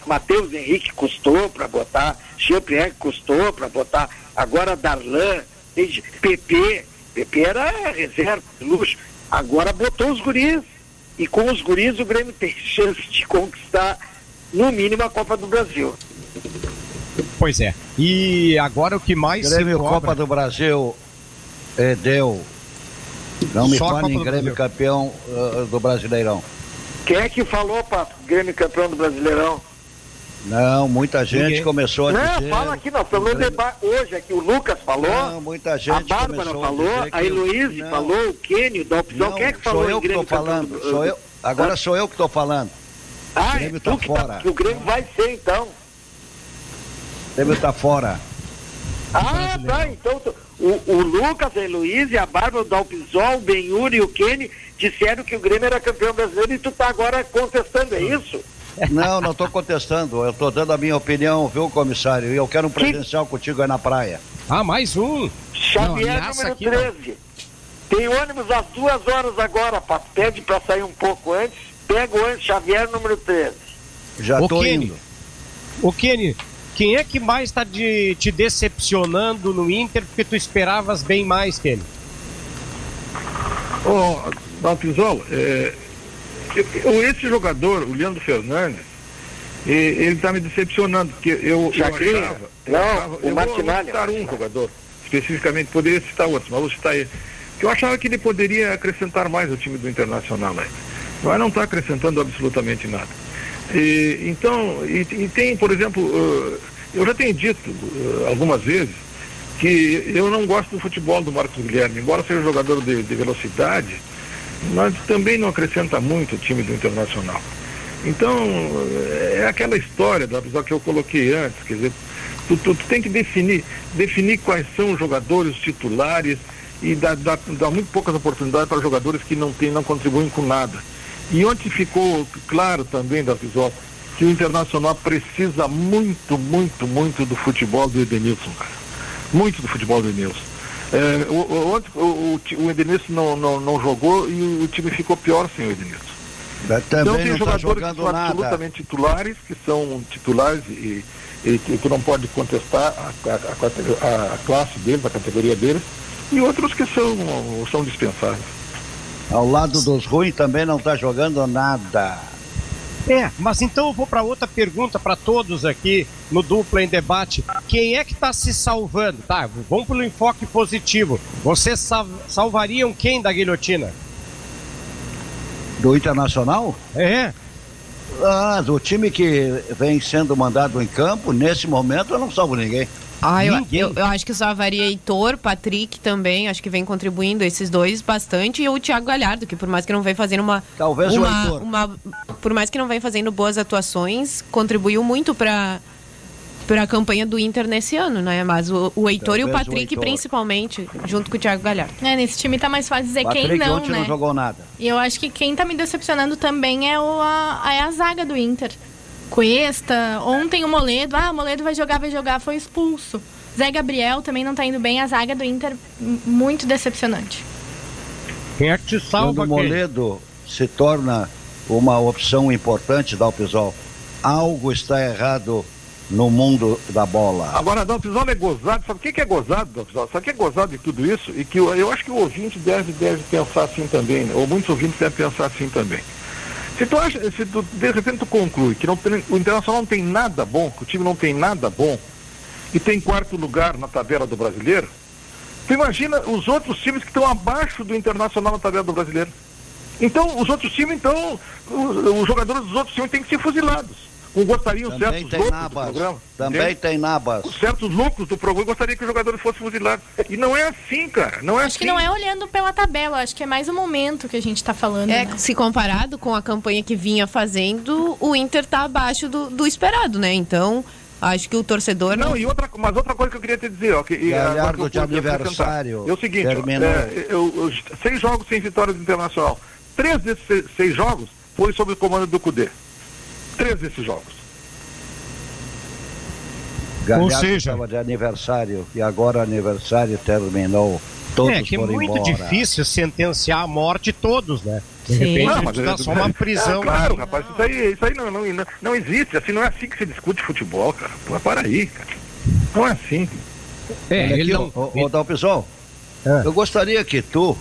Matheus Henrique custou para botar, Jean-Pierre custou para botar, agora Darlan, PP era reserva, luxo, agora botou os guris, e com os guris o Grêmio tem chance de conquistar no mínimo a Copa do Brasil. Pois é, e agora o que mais Grêmio se cobra... Copa do Brasil deu, não me fale em Grêmio campeão do Brasileirão. Quem é que falou para Grêmio campeão do Brasileirão? Não, muita gente começou a dizer... Não, fala aqui não, pelo debate hoje, é que o Lucas falou, não, muita gente a Bárbara falou, a Heloíse falou, o Kenio, da opção, quem é que falou? Sou eu que estou falando, agora sou eu que estou falando. O Grêmio está fora. Que o Grêmio vai ser, então. O Grêmio está fora. Tá, então o Lucas, a Heloíse, a Bárbara, o Dalpisol, o Benhuri e o Kenny disseram que o Grêmio era campeão brasileiro e tu tá agora contestando, é isso? Não estou contestando, eu estou dando a minha opinião, viu, comissário? E eu quero um presencial contigo aí na praia. Mais um. Xavier, número 13. Tem ônibus às 2 horas agora, pede para sair um pouco antes. Pega o ônibus Xavier, número 13. Já estou indo. Ô, Kenny, quem é que mais está te decepcionando no Inter, porque tu esperavas bem mais, Kenny? Dalpisol, esse jogador, o Leandro Fernandes, ele está me decepcionando, porque eu achava... o Martinalha. Vou citar um jogador, especificamente, poderia citar outros, mas vou citar ele. Que eu achava que ele poderia acrescentar mais ao time do Internacional, né? Mas não está acrescentando absolutamente nada. E tem, por exemplo, eu já tenho dito algumas vezes que eu não gosto do futebol do Marcos Guilherme, embora seja jogador de velocidade, mas também não acrescenta muito o time do Internacional. Então, é aquela história da visão que eu coloquei antes, quer dizer, tu tem que definir quais são os jogadores titulares e dar muito poucas oportunidades para jogadores que não contribuem com nada. E ontem ficou claro também, da visão, que o Internacional precisa muito, muito, muito do futebol do Edenilson, cara. Muito do futebol do Edenilson. Ontem o Edenilson não jogou e o time ficou pior sem o Edenilson. Então tem jogadores que são absolutamente titulares, que são titulares e que não pode contestar a classe deles, a categoria deles, e outros que são dispensáveis. Ao lado dos ruins também não está jogando nada. Mas então eu vou para outra pergunta para todos aqui no Dupla em Debate. Quem é que está se salvando? Tá, vamos pelo enfoque positivo. Vocês salvariam quem da guilhotina? Do Internacional? Do time que vem sendo mandado em campo, nesse momento eu não salvo ninguém. Eu acho que salvaria Heitor, Patrick também, acho que vem contribuindo esses dois bastante, e o Thiago Galhardo, que por mais que não vem fazendo por mais que não vem fazendo boas atuações, contribuiu muito para a campanha do Inter nesse ano, né? Mas o Heitor e o Patrick, principalmente, junto com o Thiago Galhardo. Nesse time tá mais fácil dizer quem não, ontem né? Não jogou nada. E eu acho que quem tá me decepcionando também é a zaga do Inter. Cuesta, ontem o Moledo, o Moledo vai jogar, foi expulso. Zé Gabriel também não tá indo bem, a zaga do Inter muito decepcionante. Quem é que te salva? Quando o Moledo se torna uma opção importante, Dalpisol, algo está errado no mundo da bola. Agora, Dalpisol é gozado, sabe o que é gozado, Dalpisol? Sabe o que é gozado de tudo isso? E que eu acho que o ouvinte deve pensar assim também, né? Ou muitos ouvintes devem pensar assim também. Se tu de repente tu conclui que o Internacional não tem nada bom, que o time não tem nada bom, e tem 4º lugar na tabela do Brasileiro, tu imagina os outros times que estão abaixo do Internacional na tabela do Brasileiro. Então, os outros times, os jogadores dos outros times têm que ser fuzilados. gostariam Também certos tem lucros nabas. do programa. Também entende? tem nabas. Certos lucros do programa, eu gostaria que os jogadores fossem fuzilados. E não é assim, cara. Não é Acho que assim. não é olhando pela tabela, acho que é mais o momento que a gente tá falando. É, né? se comparado com a campanha que vinha fazendo, o Inter tá abaixo do esperado, né? Então, acho que o torcedor... Não, mas outra coisa que eu queria te dizer, ó, Galhardo de eu queria aniversário. é o seguinte, Terminou. 6 jogos sem vitória do Internacional. 3 desses 6 jogos foi sob o comando do Cudê. 3 desses jogos. Galhardo Ou seja, estava de aniversário e agora o aniversário terminou. Todos que é foram muito embora. difícil sentenciar a morte todos, né? De Sim. repente Não, a mas gente dá só uma prisão. claro, rapaz, isso aí não existe. Assim, não é assim que se discute futebol, cara. Pô, para aí, cara. Não é assim. Olha Ele aqui, não... ô Dalpisol, eu gostaria que tu,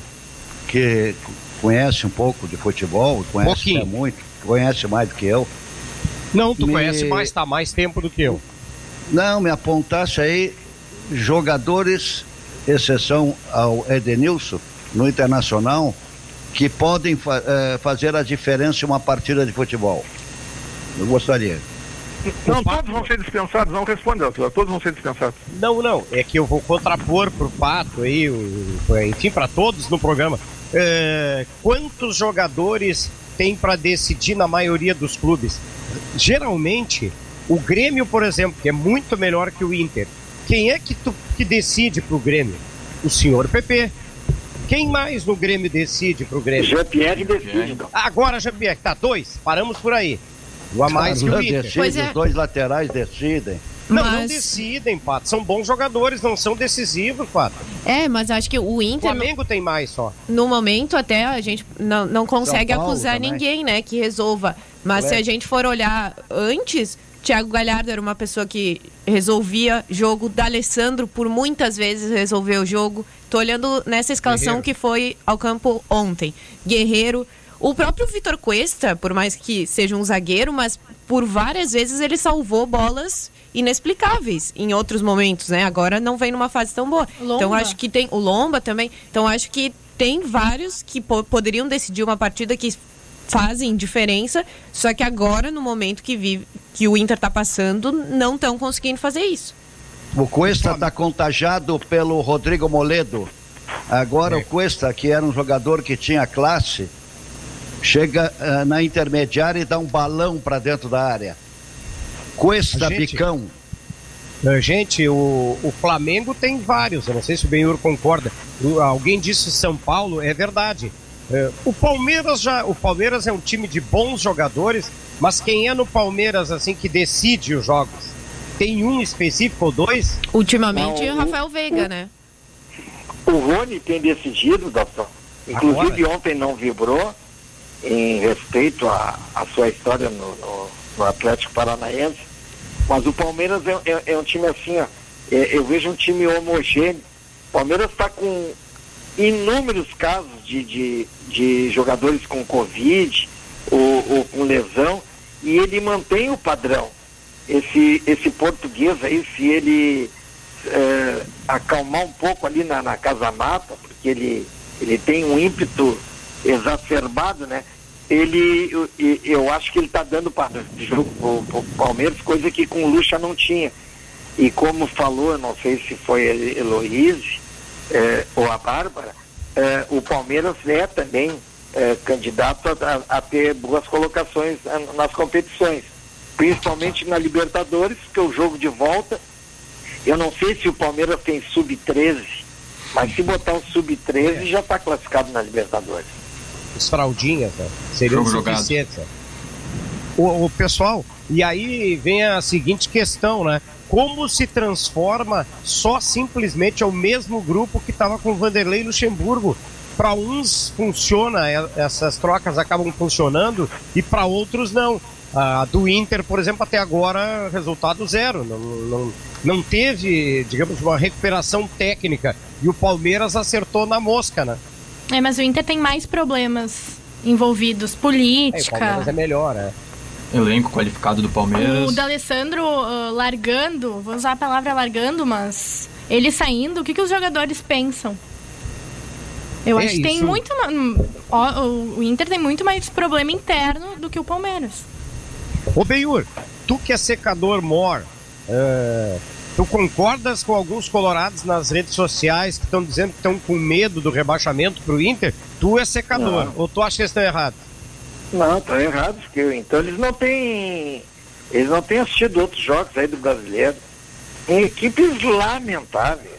que conhece um pouco de futebol, conhece até muito, conhece mais do que eu. Não, tu conhece mais, tá mais tempo do que eu. Não, me apontasse aí jogadores, exceção ao Edenilson, no Internacional, que podem fazer a diferença em uma partida de futebol. Eu gostaria. Não, todos vão ser dispensados, não responde, todos vão ser dispensados. Não, é que eu vou contrapor pro Pato aí, enfim, para todos no programa. Quantos jogadores tem para decidir na maioria dos clubes? Geralmente, o Grêmio, por exemplo, que é muito melhor que o Inter, quem é que decide pro Grêmio? O senhor PP. Quem mais no Grêmio decide pro Grêmio? Jean-Pierre decide, então. Agora, Jean-Pierre, tá, 2, paramos por aí. O a mais que o Inter. Pois é. Os dois laterais decidem. Não decidem, Pato. São bons jogadores, não são decisivos, Pato. Mas acho que o O Inter, Flamengo tem mais só. no momento, até a gente não consegue São Paulo acusar também. ninguém, né, que resolva. Mas se a gente for olhar antes, Thiago Galhardo era uma pessoa que resolvia jogo. D'Alessandro, por muitas vezes, resolveu o jogo. Tô olhando nessa escalação Guerreiro. que foi ao campo ontem. Guerreiro. O próprio Vitor Cuesta, por mais que seja um zagueiro, mas por várias vezes ele salvou bolas inexplicáveis em outros momentos, né? Agora não vem numa fase tão boa. Lomba. Então acho que tem o Lomba também. Então acho que tem vários que poderiam decidir uma partida que fazem diferença, só que agora no momento que o Inter tá passando, não estão conseguindo fazer isso. O Cuesta está contagiado pelo Rodrigo Moledo. Agora o Cuesta, que era um jogador que tinha classe, chega na intermediária e dá um balão para dentro da área. Cuesta, bicão. Gente, o Flamengo tem vários, eu não sei se o Benhur concorda. Alguém disse São Paulo, é verdade. O Palmeiras é um time de bons jogadores, mas quem é no Palmeiras assim que decide os jogos? Tem um específico ou dois? Ultimamente, Não, o Rafael Veiga, né? O Rony tem decidido, Dalton. Inclusive ontem não vibrou em respeito à sua história no Atlético Paranaense. Mas o Palmeiras é um time assim, ó. Eu vejo um time homogêneo. O Palmeiras está com inúmeros casos de jogadores com Covid ou com lesão, e ele mantém o padrão. Esse português aí, se ele acalmar um pouco ali na Casa Mata, porque ele tem um ímpeto exacerbado, né? Eu acho que ele está dando padrão de jogo pro Palmeiras, coisa que com o Lucha não tinha. E como falou, eu não sei se foi a Heloíse ou a Bárbara, o Palmeiras é também candidato a ter boas colocações nas competições, principalmente na Libertadores, que é o jogo de volta. Eu não sei se o Palmeiras tem sub-13, mas se botar um sub-13 já está classificado na Libertadores. As fraldinhas, né? Seriam suficientes. O pessoal, e aí vem a seguinte questão, né? Como se transforma só simplesmente ao mesmo grupo que estava com o Vanderlei Luxemburgo? Para uns funciona, essas trocas acabam funcionando, e para outros não. A do Inter, por exemplo, até agora, resultado zero. Não teve, digamos, uma recuperação técnica. E o Palmeiras acertou na mosca, né? Mas o Inter tem mais problemas envolvidos, política. O Palmeiras é melhor, né? Elenco qualificado do Palmeiras. O D'Alessandro largando, vou usar a palavra largando, mas ele saindo, o que os jogadores pensam? Eu acho que tem muito... O Inter tem muito mais problema interno do que o Palmeiras. Ô Benhur, tu que é secador mor, tu concordas com alguns colorados nas redes sociais que estão dizendo que estão com medo do rebaixamento pro Inter? Tu é secador, ou tu acha que eles estão errados? Não, estão errados, porque então eles não têm assistido outros jogos aí do brasileiro. Em equipes lamentáveis.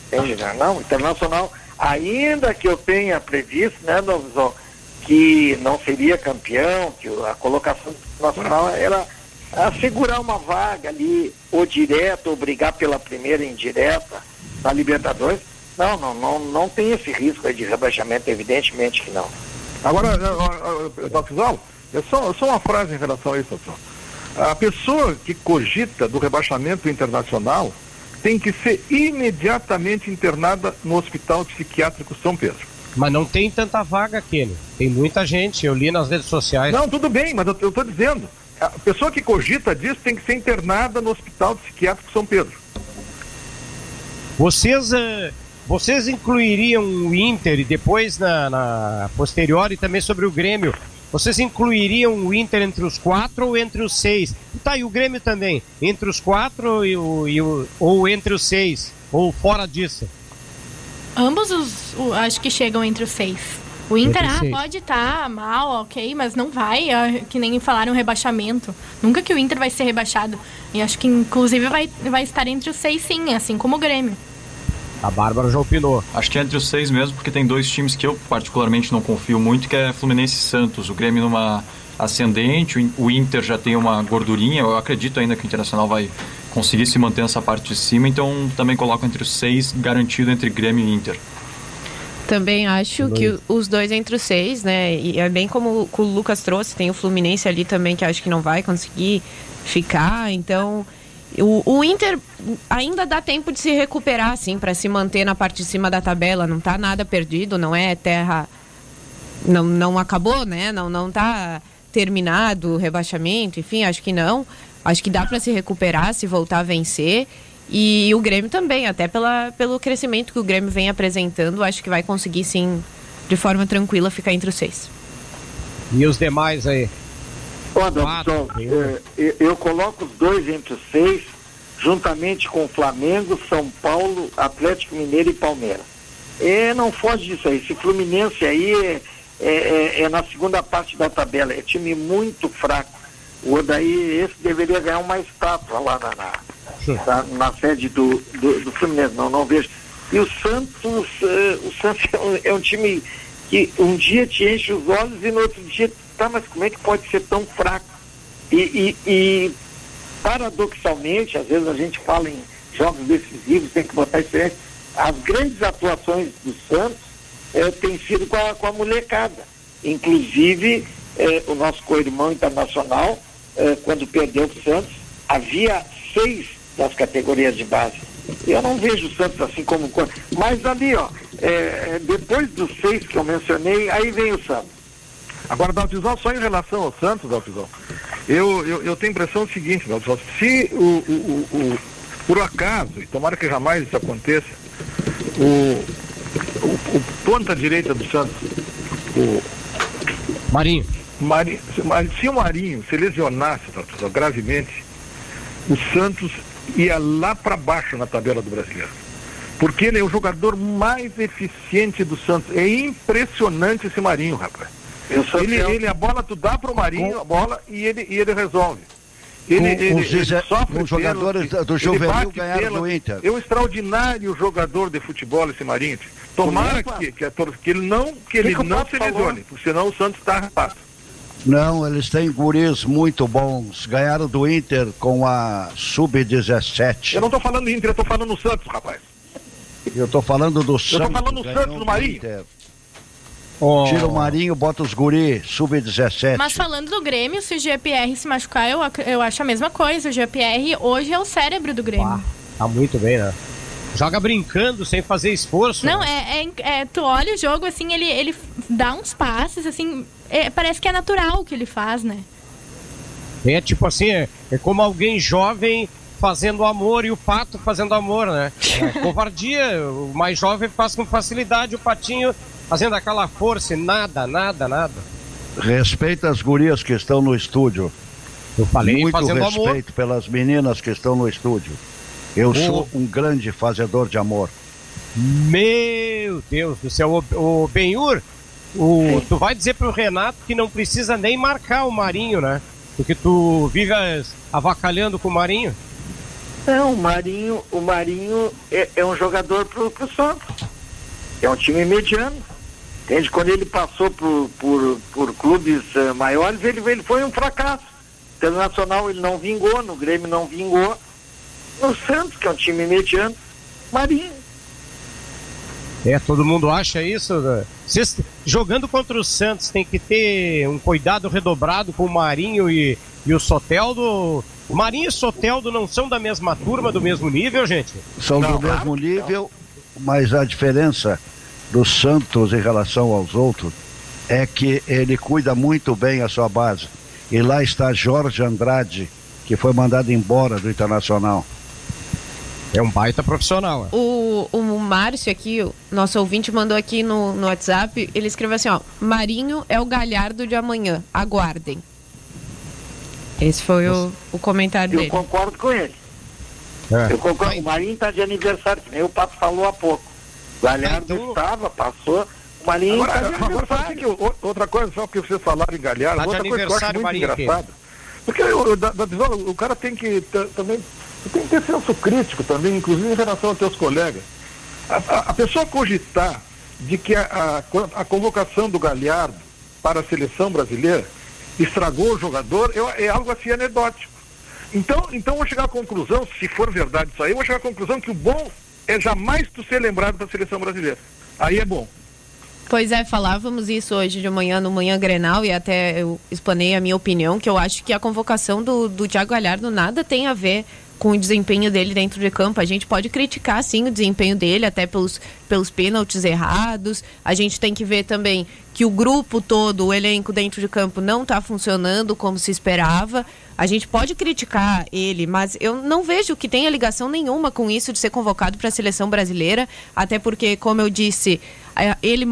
Entende? Não, Internacional, ainda que eu tenha previsto, né, Novizão, que não seria campeão, que a colocação nacional era assegurar uma vaga ali, ou direta, ou brigar pela primeira indireta na Libertadores. Não tem esse risco aí de rebaixamento, evidentemente que não. Agora, Dalfizal, só uma frase em relação a isso, pessoal. A pessoa que cogita do rebaixamento internacional tem que ser imediatamente internada no Hospital Psiquiátrico São Pedro. Mas não tem tanta vaga, Kenny. Tem muita gente, eu li nas redes sociais. Não, tudo bem, mas eu estou dizendo, a pessoa que cogita disso tem que ser internada no Hospital Psiquiátrico São Pedro. Vocês incluiriam o Inter e depois na posterior e também sobre o Grêmio, vocês incluiriam o Inter entre os 4 ou entre os 6? Tá, e o Grêmio também, entre os 4 ou entre os 6, ou fora disso? Ambos acho que chegam entre os 6. O Inter pode estar mal, ok, mas não vai, que nem falaram, rebaixamento. Nunca que o Inter vai ser rebaixado. E acho que inclusive vai estar entre os 6 sim, assim como o Grêmio. A Bárbara já opinou. Acho que é entre os 6 mesmo, porque tem 2 times que eu particularmente não confio muito, que é Fluminense e Santos. O Grêmio numa ascendente, o Inter já tem uma gordurinha. Eu acredito ainda que o Internacional vai conseguir se manter nessa parte de cima, então também coloco entre os 6, garantido entre Grêmio e Inter. Também acho que os 2 entre os 6, né? E é bem como o Lucas trouxe, tem o Fluminense ali também que acho que não vai conseguir ficar, então o Inter ainda dá tempo de se recuperar, assim, para se manter na parte de cima da tabela, não tá nada perdido, não é terra, não acabou, né? Não tá terminado o rebaixamento, enfim, acho que não. Acho que dá para se recuperar, se voltar a vencer. E o Grêmio também, até pelo crescimento que o Grêmio vem apresentando, acho que vai conseguir, sim, de forma tranquila, ficar entre os 6. E os demais aí? Eu coloco os 2 entre os 6, juntamente com Flamengo, São Paulo, Atlético Mineiro e Palmeiras. Não foge disso aí. Esse Fluminense aí é na segunda parte da tabela. É time muito fraco. O Odaí, esse deveria ganhar uma estátua lá na sede do Fluminense. Não vejo. E o Santos é um time que um dia te enche os olhos e no outro dia, tá, mas como é que pode ser tão fraco? E paradoxalmente, às vezes a gente fala em jogos decisivos, tem que botar isso aí. As grandes atuações do Santos têm sido com a molecada. Inclusive, o nosso co-irmão Internacional, quando perdeu o Santos, havia 6 das categorias de base. Eu não vejo o Santos assim como... Mas ali, depois dos 6 que eu mencionei, aí vem o Santos. Agora, Dalfizal, só em relação ao Santos, Dalfizal, eu tenho a impressão seguinte, Dalfizal, se por acaso, e tomara que jamais isso aconteça, o ponta direita do Santos, o Marinho, se o Marinho se lesionasse, Dalfizal, gravemente, o Santos ia lá para baixo na tabela do brasileiro. Porque ele é o jogador mais eficiente do Santos. É impressionante esse Marinho, rapaz. Ele a bola, tu dá pro Marinho a bola e ele resolve. Ele sofre os jogadores do Juvenil ganharam do Inter. É um extraordinário jogador de futebol esse Marinho. Tomara que ele não se lesione, porque senão o Santos está rapado. Não, eles têm guris muito bons. Ganharam do Inter com a Sub-17. Eu não estou falando do Inter, eu estou falando do Santos, rapaz. Eu estou falando do Santos. Eu estou falando do Santos, do Marinho. Tira o Marinho, bota os guri, Sub-17. Mas falando do Grêmio, se o GPR se machucar, eu acho a mesma coisa. O GPR hoje é o cérebro do Grêmio. Tá muito bem, né? Joga brincando, sem fazer esforço. Não, tu olha o jogo, assim, ele dá uns passes, assim, parece que é natural o que ele faz, né? É tipo assim, é como alguém jovem fazendo amor e o pato fazendo amor, né? Covardia, o mais jovem faz com facilidade, o patinho fazendo aquela força e nada. Respeita as gurias que estão no estúdio. Eu falei muito fazendo respeito amor. pelas meninas que estão no estúdio. Eu sou um grande fazedor de amor. Meu Deus do céu, o Benhur, tu vai dizer pro Renato que não precisa nem marcar o Marinho, né? Porque tu vive avacalhando com o Marinho. Não, o Marinho é um jogador pro Santos. É um time mediano. Entende? Quando ele passou por clubes maiores, ele foi um fracasso. Internacional ele não vingou, no Grêmio não vingou. No Santos, que é um time mediano, Marinho. Todo mundo acha isso. Né? Jogando contra o Santos tem que ter um cuidado redobrado com o Marinho e o Soteldo. O Marinho e o Soteldo não são da mesma turma, do mesmo nível, gente? São do mesmo nível, mas a diferença do Santos em relação aos outros é que ele cuida muito bem a sua base. E lá está Jorge Andrade, que foi mandado embora do Internacional. É um baita profissional. O Márcio aqui, o nosso ouvinte, mandou aqui no WhatsApp, ele escreveu assim, ó, Marinho é o Galhardo de amanhã, aguardem. Esse foi o comentário dele. Eu concordo com ele. Eu concordo. O Marinho está de aniversário, que nem o Pato falou há pouco. O Galhardo estava, passou. O Marinho está de aniversário. Outra coisa, só porque vocês falaram em Galhardo, Tá de outra coisa que eu acho muito Marinho, engraçada. Porque o cara tem que também tem que ter senso crítico também, inclusive em relação aos teus colegas. A pessoa cogitar de que a convocação do Galhardo para a seleção brasileira estragou o jogador é algo assim anedótico. Então eu vou chegar à conclusão, se for verdade isso aí, eu vou chegar à conclusão que o bom é jamais tu ser lembrado da seleção brasileira. Aí é bom. Pois é, falávamos isso hoje de manhã no Manhã Grenal e até eu explanei a minha opinião, que eu acho que a convocação do Thiago Galhardo nada tem a ver com o desempenho dele dentro de campo. A gente pode criticar, sim, o desempenho dele, até pelos pênaltis errados. A gente tem que ver também que o grupo todo, o elenco dentro de campo não está funcionando como se esperava. A gente pode criticar ele, mas eu não vejo que tenha ligação nenhuma com isso de ser convocado para a seleção brasileira, até porque, como eu disse, ele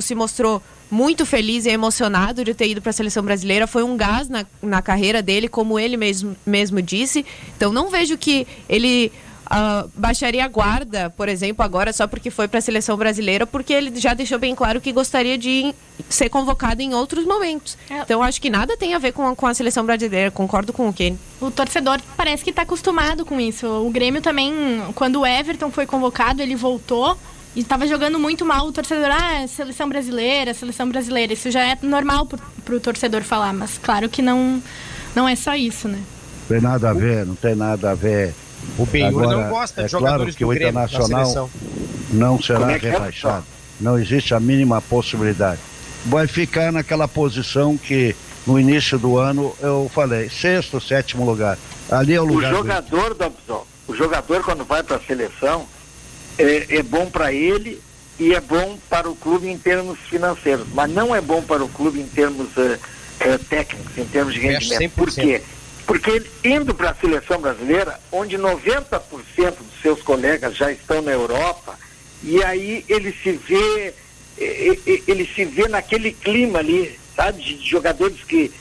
se mostrou muito feliz e emocionado de ter ido para a seleção brasileira. Foi um gás na carreira dele, como ele mesmo disse. Então não vejo que ele baixaria a guarda, por exemplo, agora só porque foi para a seleção brasileira, porque ele já deixou bem claro que gostaria de ser convocado em outros momentos. Então acho que nada tem a ver com a seleção brasileira. Concordo com o Kenny. O torcedor parece que está acostumado com isso. O Grêmio também, quando o Everton foi convocado, ele voltou e estava jogando muito mal. O torcedor, seleção brasileira. Isso já é normal para o torcedor falar, mas claro que não é só isso, né? Não tem nada a ver, não tem nada a ver. O Benhur não gosta de jogadores do Grêmio. Claro que o Internacional não será rebaixado. Não existe a mínima possibilidade. Vai ficar naquela posição que no início do ano eu falei, 6º, 7º lugar. Ali é o lugar. O jogador quando vai para a seleção é bom para ele e é bom para o clube em termos financeiros, mas não é bom para o clube em termos técnicos, em termos de rendimento. Por quê? Porque ele, indo para a seleção brasileira, onde 90% dos seus colegas já estão na Europa, e aí ele se vê naquele clima ali, sabe, de jogadores que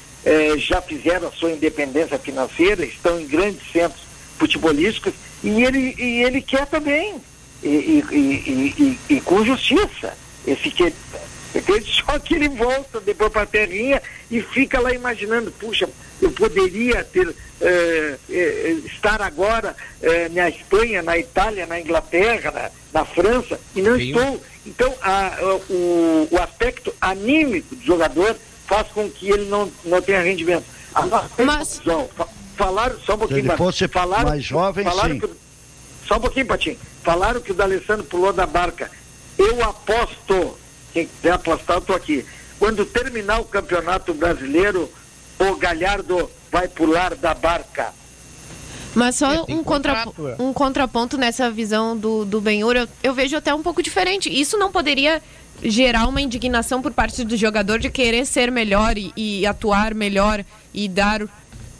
já fizeram a sua independência financeira, estão em grandes centros futebolísticos, e ele quer também. E com justiça, só que ele volta depois para a terrinha e fica lá imaginando, puxa, eu poderia estar agora na Espanha, na Itália, na Inglaterra, na França, e não estou. Então o aspecto anímico do jogador faz com que ele não tenha rendimento. Mas falaram só um pouquinho, se ele fosse mais jovem, sim. Só um pouquinho, Patinho. Falaram que o D'Alessandro pulou da barca. Eu aposto, quem quiser apostar, eu estou aqui. Quando terminar o Campeonato Brasileiro, o Galhardo vai pular da barca. Mas só um contraponto nessa visão do Benhur, eu vejo até um pouco diferente. Isso não poderia gerar uma indignação por parte do jogador de querer ser melhor e atuar melhor e dar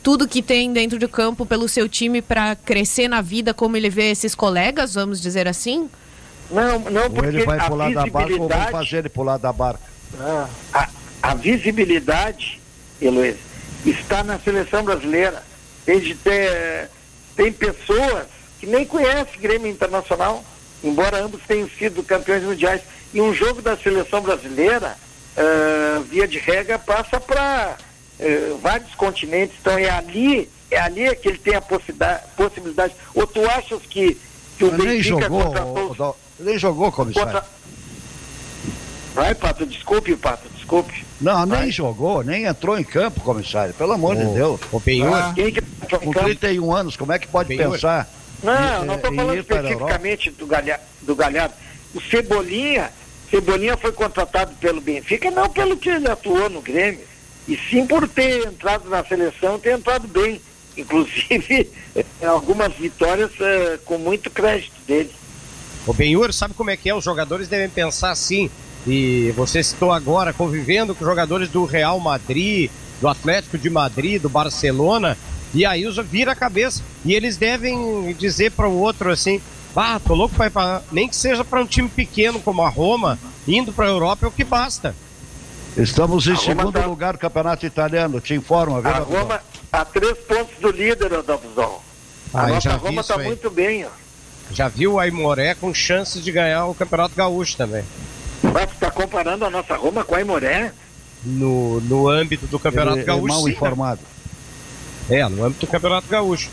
tudo que tem dentro do campo pelo seu time para crescer na vida, como ele vê esses colegas, vamos dizer assim? Não, porque ou ele vai pular da barca ou vão fazer ele pular da barca. A visibilidade, Heloísa, está na seleção brasileira. Tem pessoas que nem conhecem Grêmio Internacional, embora ambos tenham sido campeões mundiais. E um jogo da seleção brasileira, via de regra, passa para vários continentes. Então é ali que ele tem a possibilidade. Ou tu achas que o Benfica contratou... Nem jogou, comissário. Vai, Pato, desculpe. Não, nem jogou, nem entrou em campo, comissário. Pelo amor de Deus. O Benhur, Com 31 anos, como é que pode pensar? Não estou falando especificamente do Galhardo. O Cebolinha foi contratado pelo Benfica, não pelo que ele atuou no Grêmio, e sim por ter entrado na seleção, ter entrado bem. Inclusive, algumas vitórias com muito crédito dele. o Benhur, sabe como é que é? Os jogadores devem pensar assim, e você citou agora, convivendo com jogadores do Real Madrid, do Atlético de Madrid, do Barcelona, e aí vira a cabeça, e eles devem dizer para o outro assim, tô louco, nem que seja para um time pequeno como a Roma, indo para a Europa é o que basta. Estamos em segundo lugar do campeonato italiano, te informa, viu? A Roma a 3 pontos do líder, Adalvizão. A nossa Roma está muito bem, ó. Já viu o Aimoré com chances de ganhar o Campeonato Gaúcho também. Mas tu tá comparando a nossa Roma com a Aimoré? No âmbito do Campeonato Gaúcho, mal sim, informado. No âmbito do Campeonato Gaúcho.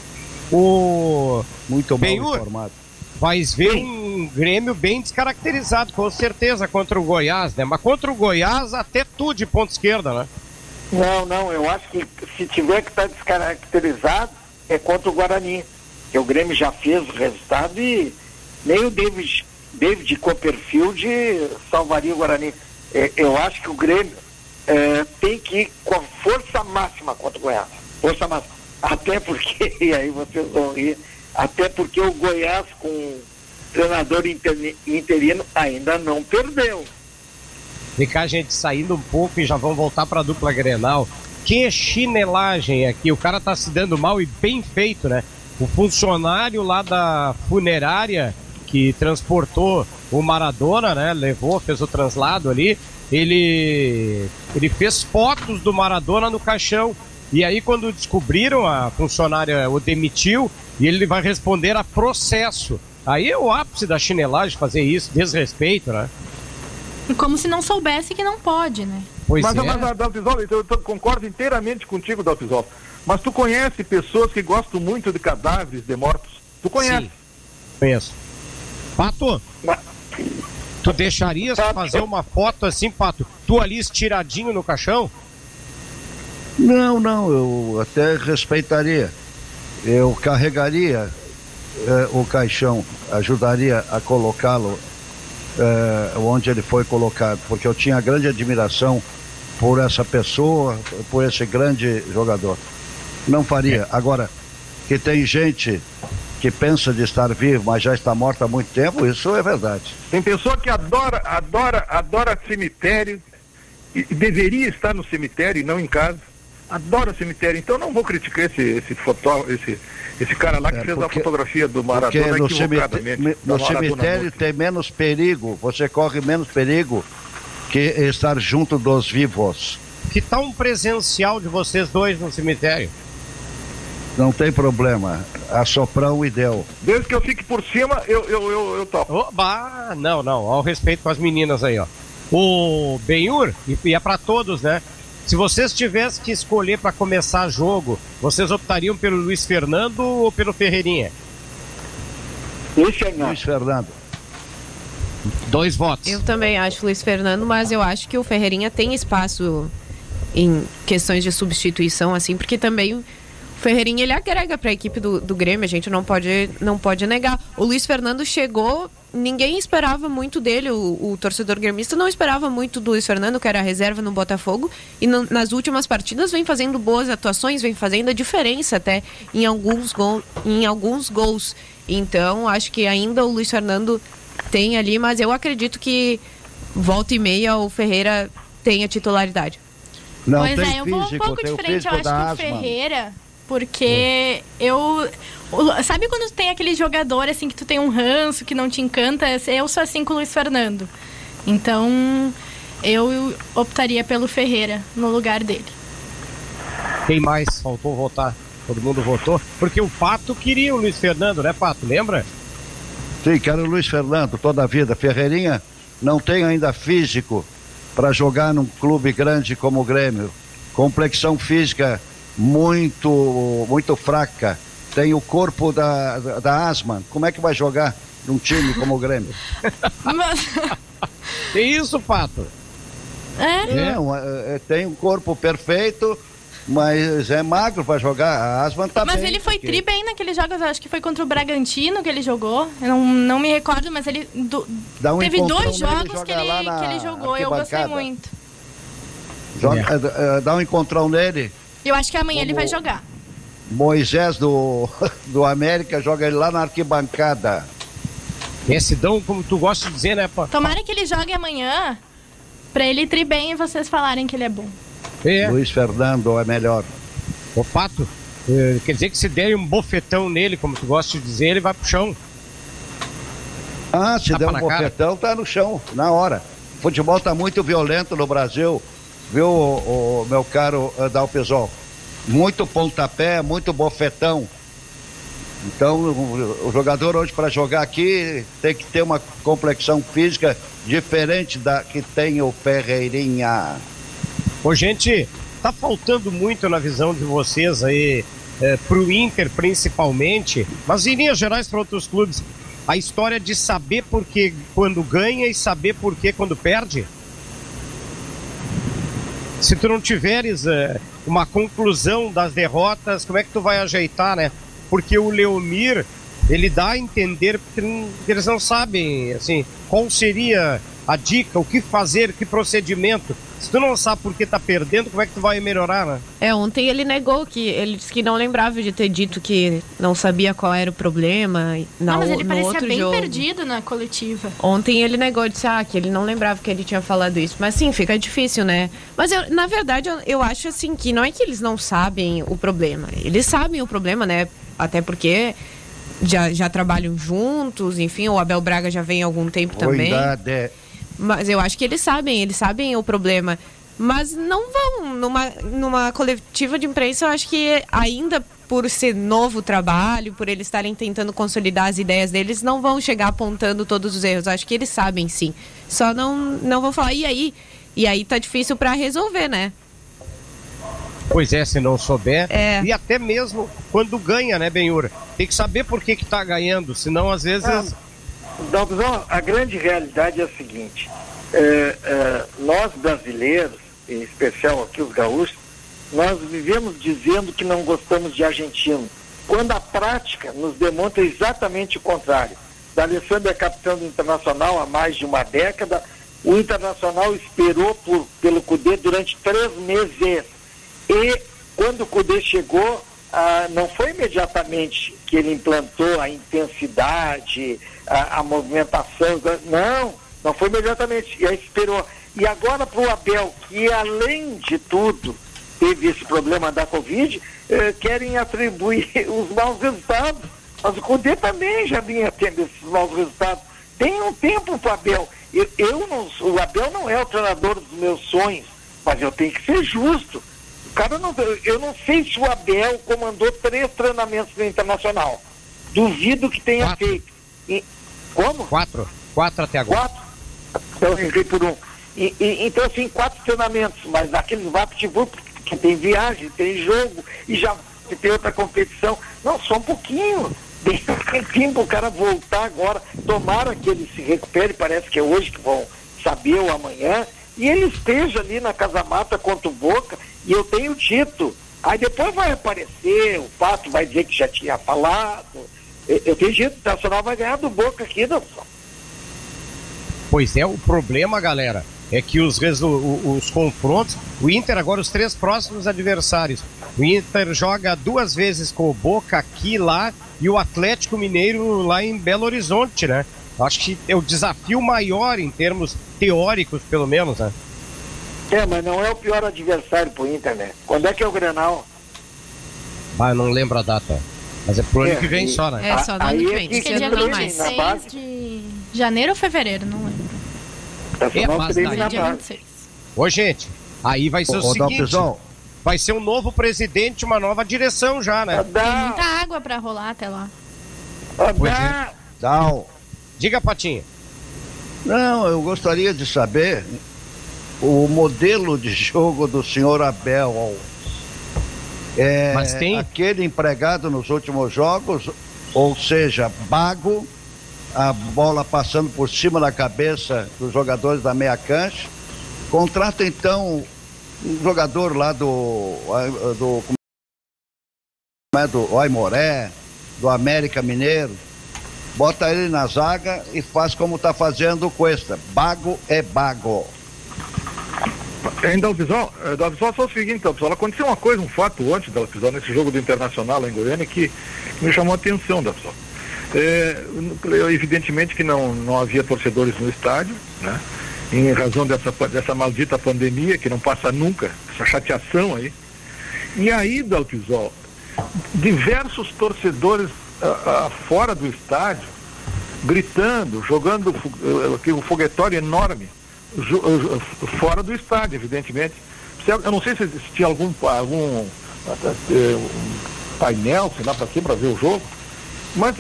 Muito mal informado. Vai ver um Grêmio bem descaracterizado, com certeza, contra o Goiás, né? Mas contra o Goiás, até tu de ponta esquerda, né? Não, eu acho que se tiver que estar descaracterizado, é contra o Guarani. Que o Grêmio já fez o resultado e nem o David Copperfield salvaria o Guarani. Eu acho que o Grêmio tem que ir com a força máxima contra o Goiás. Força máxima. Até porque, e aí vocês vão rir, até porque o Goiás com o treinador interino ainda não perdeu. Vem cá, gente, saindo um pouco e já vamos voltar para a dupla Grenal. Que chinelagem aqui, o cara tá se dando mal e bem feito, né? O funcionário lá da funerária que transportou o Maradona, né? Fez o translado ali. Ele fez fotos do Maradona no caixão. E aí, quando descobriram, a funcionária o demitiu e ele vai responder a processo. Aí é o ápice da chinelagem fazer isso, desrespeito, né? Como se não soubesse que não pode, né? Pois mas Dalpisol, eu concordo inteiramente contigo, Dalpisol. Mas tu conhece pessoas que gostam muito de cadáveres de mortos? Tu conhece? Sim, conheço. Pato, tu deixarias fazer uma foto assim, Pato? Tu ali estiradinho no caixão? Não, eu até respeitaria. Eu carregaria o caixão, ajudaria a colocá-lo onde ele foi colocado, porque eu tinha grande admiração por essa pessoa, por esse grande jogador. Não faria. Agora, que tem gente que pensa de estar vivo, mas já está morta há muito tempo, isso é verdade. Tem pessoa que adora cemitério e deveria estar no cemitério e não em casa. Adora cemitério. Então não vou criticar esse cara lá que fez a fotografia do Maradona equivocadamente. No cemitério tem menos perigo, você corre menos perigo que estar junto dos vivos. Que tal um presencial de vocês dois no cemitério? Não tem problema, assoprão e deu. Desde que eu fique por cima, eu topo. Não, ao respeito com as meninas aí, ó. O Benhur, e é pra todos, né? Se vocês tivessem que escolher para começar jogo, vocês optariam pelo Luiz Fernando ou pelo Ferreirinha? Luiz Fernando. 2 votos. Eu também acho Luiz Fernando, mas eu acho que o Ferreirinha tem espaço em questões de substituição, assim, porque também o Ferreirinha, ele agrega para a equipe do Grêmio, a gente não pode negar. O Luiz Fernando chegou, ninguém esperava muito dele, o torcedor gremista não esperava muito do Luiz Fernando, que era a reserva no Botafogo, e nas últimas partidas vem fazendo boas atuações, vem fazendo a diferença até em alguns gols. Então, acho que ainda o Luiz Fernando tem ali, mas eu acredito que volta e meia o Ferreira tenha titularidade. Não, pois tem eu vou um pouco diferente, eu acho que o Ferreira, porque sabe quando tem aquele jogador assim que tu tem um ranço, que não te encanta? Eu sou assim com o Luiz Fernando. Então, eu optaria pelo Ferreira no lugar dele. Quem mais faltou votar? Todo mundo votou, porque o Pato queria o Luiz Fernando, né, Pato? Lembra? Sim, quero o Luiz Fernando toda a vida. Ferreirinha não tem ainda físico para jogar num clube grande como o Grêmio. Complexão física muito fraca. Tem o corpo da Asma. Como é que vai jogar num time como o Grêmio? Que isso, Pato? Tem um corpo perfeito, mas é magro para jogar. A Asman tá mas bem. Ele foi tri bem naqueles jogos, acho que foi contra o Bragantino que ele jogou. Eu não me recordo, mas ele teve 2 jogos que ele jogou. Eu gostei muito. Dá um encontrão nele. Eu acho que amanhã ele vai jogar. Moisés do América joga ele lá na arquibancada. Esse Dão, como tu gosta de dizer, né, Pato? Tomara que ele jogue amanhã pra ele tri bem e vocês falarem que ele é bom. Luiz Fernando é melhor. O Pato, quer dizer que se der um bofetão nele, como tu gosta de dizer, ele vai pro chão. Se der um bofetão, tá no chão, na hora. O futebol tá muito violento no Brasil, viu, o meu caro Dalpizol? Muito pontapé, muito bofetão. Então, o jogador hoje para jogar aqui tem que ter uma complexão física diferente da que tem o Ferreirinha. Ô, gente, tá faltando muito na visão de vocês aí, pro Inter principalmente, mas em linhas gerais para outros clubes, a história de saber por que quando ganha e saber por que quando perde? Se tu não tiveres uma conclusão das derrotas, como é que tu vai ajeitar, né? Porque o Leomir, ele dá a entender que eles não sabem, assim, qual seria a dica, o que fazer, que procedimento. Se tu não sabe por que tá perdendo, como é que tu vai melhorar, né? Ontem ele negou ele disse que não lembrava de ter dito que não sabia qual era o problema. Mas ele parecia bem jogo. perdido na coletiva. Ontem ele negou, disse que ele não lembrava que ele tinha falado isso. Mas sim, fica difícil, né? Mas na verdade eu acho assim que não é que eles não sabem o problema. Eles sabem o problema, né? Até porque já trabalham juntos, enfim, o Abel Braga já vem há algum tempo também. Mas eu acho que eles sabem o problema. Mas não vão, numa coletiva de imprensa, eu acho que ainda por ser novo trabalho, por eles estarem tentando consolidar as ideias deles, não vão chegar apontando todos os erros. Acho que eles sabem, sim. Só não vão falar, e aí? E aí tá difícil para resolver, né? Pois é, se não souber. E até mesmo quando ganha, né, Benhur? Tem que saber por que tá ganhando, senão às vezes... Dalpizão, a grande realidade é a seguinte, nós brasileiros, em especial aqui os gaúchos, nós vivemos dizendo que não gostamos de argentino, quando a prática nos demonstra exatamente o contrário. D'Alessandro é capitão do Internacional há mais de uma década, o Internacional esperou pelo Cudê durante 3 meses, e quando o Cudê chegou, não foi imediatamente que ele implantou a intensidade, a movimentação, não foi imediatamente, e aí esperou. E agora para o Abel, que além de tudo teve esse problema da Covid, querem atribuir os maus resultados, mas o Cudê também já vinha tendo esses maus resultados. Tem um tempo para o Abel. O Abel não é o treinador dos meus sonhos, mas eu tenho que ser justo. Eu não sei se o Abel comandou 3 treinamentos no Internacional. Duvido que tenha feito. Como? 4 até agora. 4? Então eu errei por 1. Então, assim, 4 treinamentos, mas naqueles VaptVup, que tem viagem, tem jogo, e já tem outra competição. Não, só um pouquinho. Tem tempo o cara voltar agora. Tomara que ele se recupere, parece que é hoje que vão saber ou amanhã. E ele esteja ali na Casa Mata contra o Boca, e eu tenho dito. Aí depois vai aparecer, o Pato vai dizer que já tinha falado. Eu tenho dito, o Internacional vai ganhar do Boca aqui, não. Pois é, o problema, galera, é que os confrontos, o Inter agora, os 3 próximos adversários, o Inter joga 2 vezes com o Boca aqui, lá, e o Atlético Mineiro lá em Belo Horizonte, né? Acho que é o desafio maior em termos teóricos, pelo menos, né? Mas não é o pior adversário pro Inter, né? Quando é que é o Grenal? Eu não lembro a data. Mas é pro ano que vem só, né? Só no ano que vem. Acho que é dia 26 de janeiro ou fevereiro, não lembro. Dia 26. Ô, gente, aí vai ser o seguinte... vai ser um novo presidente, uma nova direção já, né? Tem muita água pra rolar até lá. Pois é. Não. Diga, Patinha. Não, eu gostaria de saber o modelo de jogo do senhor Abel. Mas tem aquele empregado nos últimos jogos, ou seja, bago, a bola passando por cima da cabeça dos jogadores da meia cancha. Contrata então um jogador lá do Aimoré, do América Mineiro, bota ele na zaga e faz como está fazendo o Cuesta. Bago é bago. Em Dalpisol, só o seguinte, Dalpisol, aconteceu uma coisa, um fato ontem, Dalpisol, nesse jogo do Internacional lá em Goiânia, que me chamou a atenção, Dalpisol. Evidentemente que não havia torcedores no estádio, né? Em razão dessa maldita pandemia que não passa nunca, essa chateação aí. E aí, Dalpisol, diversos torcedores fora do estádio, gritando, jogando um foguetório enorme, fora do estádio, evidentemente. Eu não sei se tinha algum painel, sei lá, para ver o jogo, mas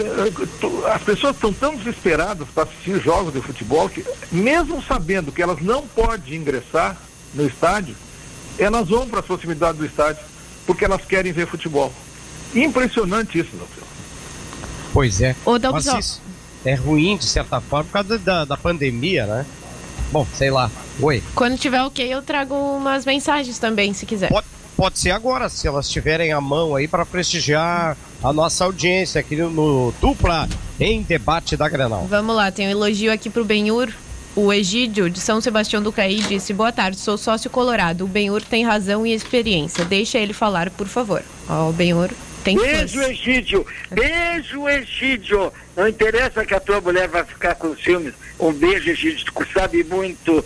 as pessoas estão tão desesperadas para assistir jogos de futebol que, mesmo sabendo que elas não podem ingressar no estádio, elas vão para a proximidade do estádio, porque elas querem ver futebol. Impressionante isso, doutor. Pois é. Mas isso é ruim, de certa forma, por causa da pandemia, né? Bom, sei lá. Oi. Quando tiver ok, eu trago umas mensagens também, se quiser. Pode ser agora, se elas tiverem à mão aí para prestigiar a nossa audiência aqui no Dupla em Debate da Grenal. Vamos lá, tem um elogio aqui pro Benhur. O Egídio, de São Sebastião do Caí, disse: boa tarde, sou sócio colorado. O Benhur tem razão e experiência. Deixa ele falar, por favor. Ó, o Benhur tem Beijo, Egídio. Beijo, Egídio. Não interessa que a tua mulher vai ficar com ciúmes. Um beijo, Egídio. Tu sabe muito.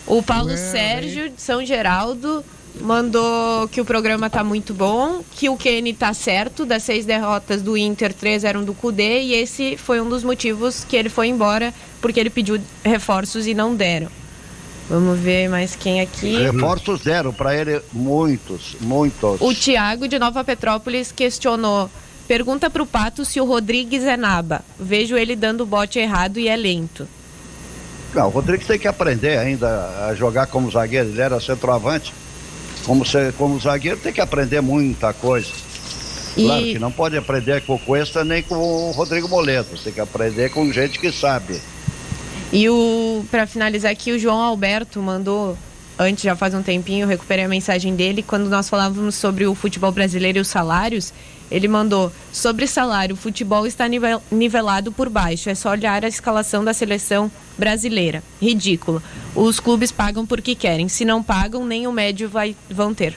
O Paulo Sérgio, de São Geraldo, mandou que o programa tá muito bom, que o Kenny tá certo, das 6 derrotas do Inter, 3 eram do Cudê, e esse foi um dos motivos que ele foi embora, porque ele pediu reforços e não deram. Vamos ver mais quem aqui. Reforços zero, para ele muitos. O Thiago, de Nova Petrópolis, questionou: pergunta pro Pato se o Rodrigues é naba. Vejo ele dando o bote errado e é lento. Não, o Rodrigues tem que aprender ainda a jogar como zagueiro, ele era centroavante. Como zagueiro tem que aprender muita coisa. Claro que não pode aprender com o Cuesta nem com o Rodrigo Moledo, tem que aprender com gente que sabe. E para finalizar aqui, o João Alberto mandou, antes, já faz um tempinho, eu recuperei a mensagem dele, quando nós falávamos sobre o futebol brasileiro e os salários, ele mandou: sobre salário, o futebol está nivelado por baixo, é só olhar a escalação da seleção brasileira. Ridículo. Os clubes pagam porque querem, se não pagam, nem o médio vão ter.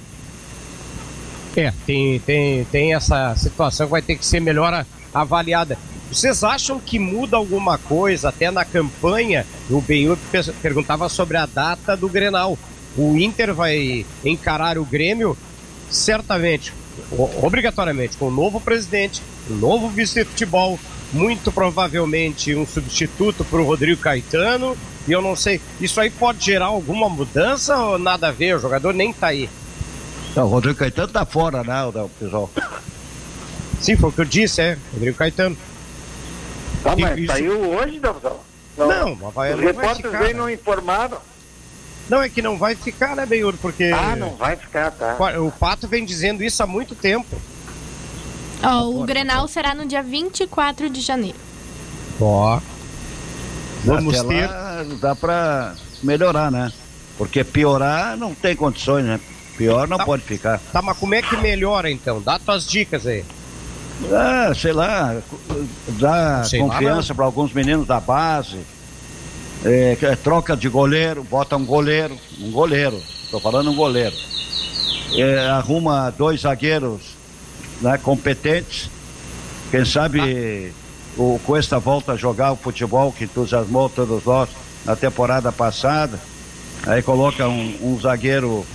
Tem essa situação que vai ter que ser melhor avaliada. Vocês acham que muda alguma coisa até na campanha? O Benhur perguntava sobre a data do Grenal. O Inter vai encarar o Grêmio, certamente, obrigatoriamente, com um novo presidente, um novo vice-futebol, muito provavelmente um substituto para o Rodrigo Caetano, e eu não sei, isso aí pode gerar alguma mudança ou nada a ver? O jogador nem tá aí. Não, o Rodrigo Caetano tá fora, né, pessoal? Sim, foi o que eu disse, Rodrigo Caetano. Tá, mas saiu hoje, Dalpisol? Não, os repórteres bem não informaram. Não, é que não vai ficar, né, Benhur? Porque... não vai ficar, tá. O Pato vem dizendo isso há muito tempo. O Grenal será no dia 24 de janeiro. Vamos ter... lá dá pra melhorar, né? Porque piorar não tem condições, né? Pior não pode ficar. Tá, mas como é que melhora, então? Dá tuas dicas aí. Sei lá, dá confiança para alguns meninos da base, troca de goleiro, bota um goleiro, estou falando um goleiro, arruma 2 zagueiros, né, competentes, quem sabe o Cuesta volta a jogar o futebol que entusiasmou todos nós na temporada passada, aí coloca um zagueiro,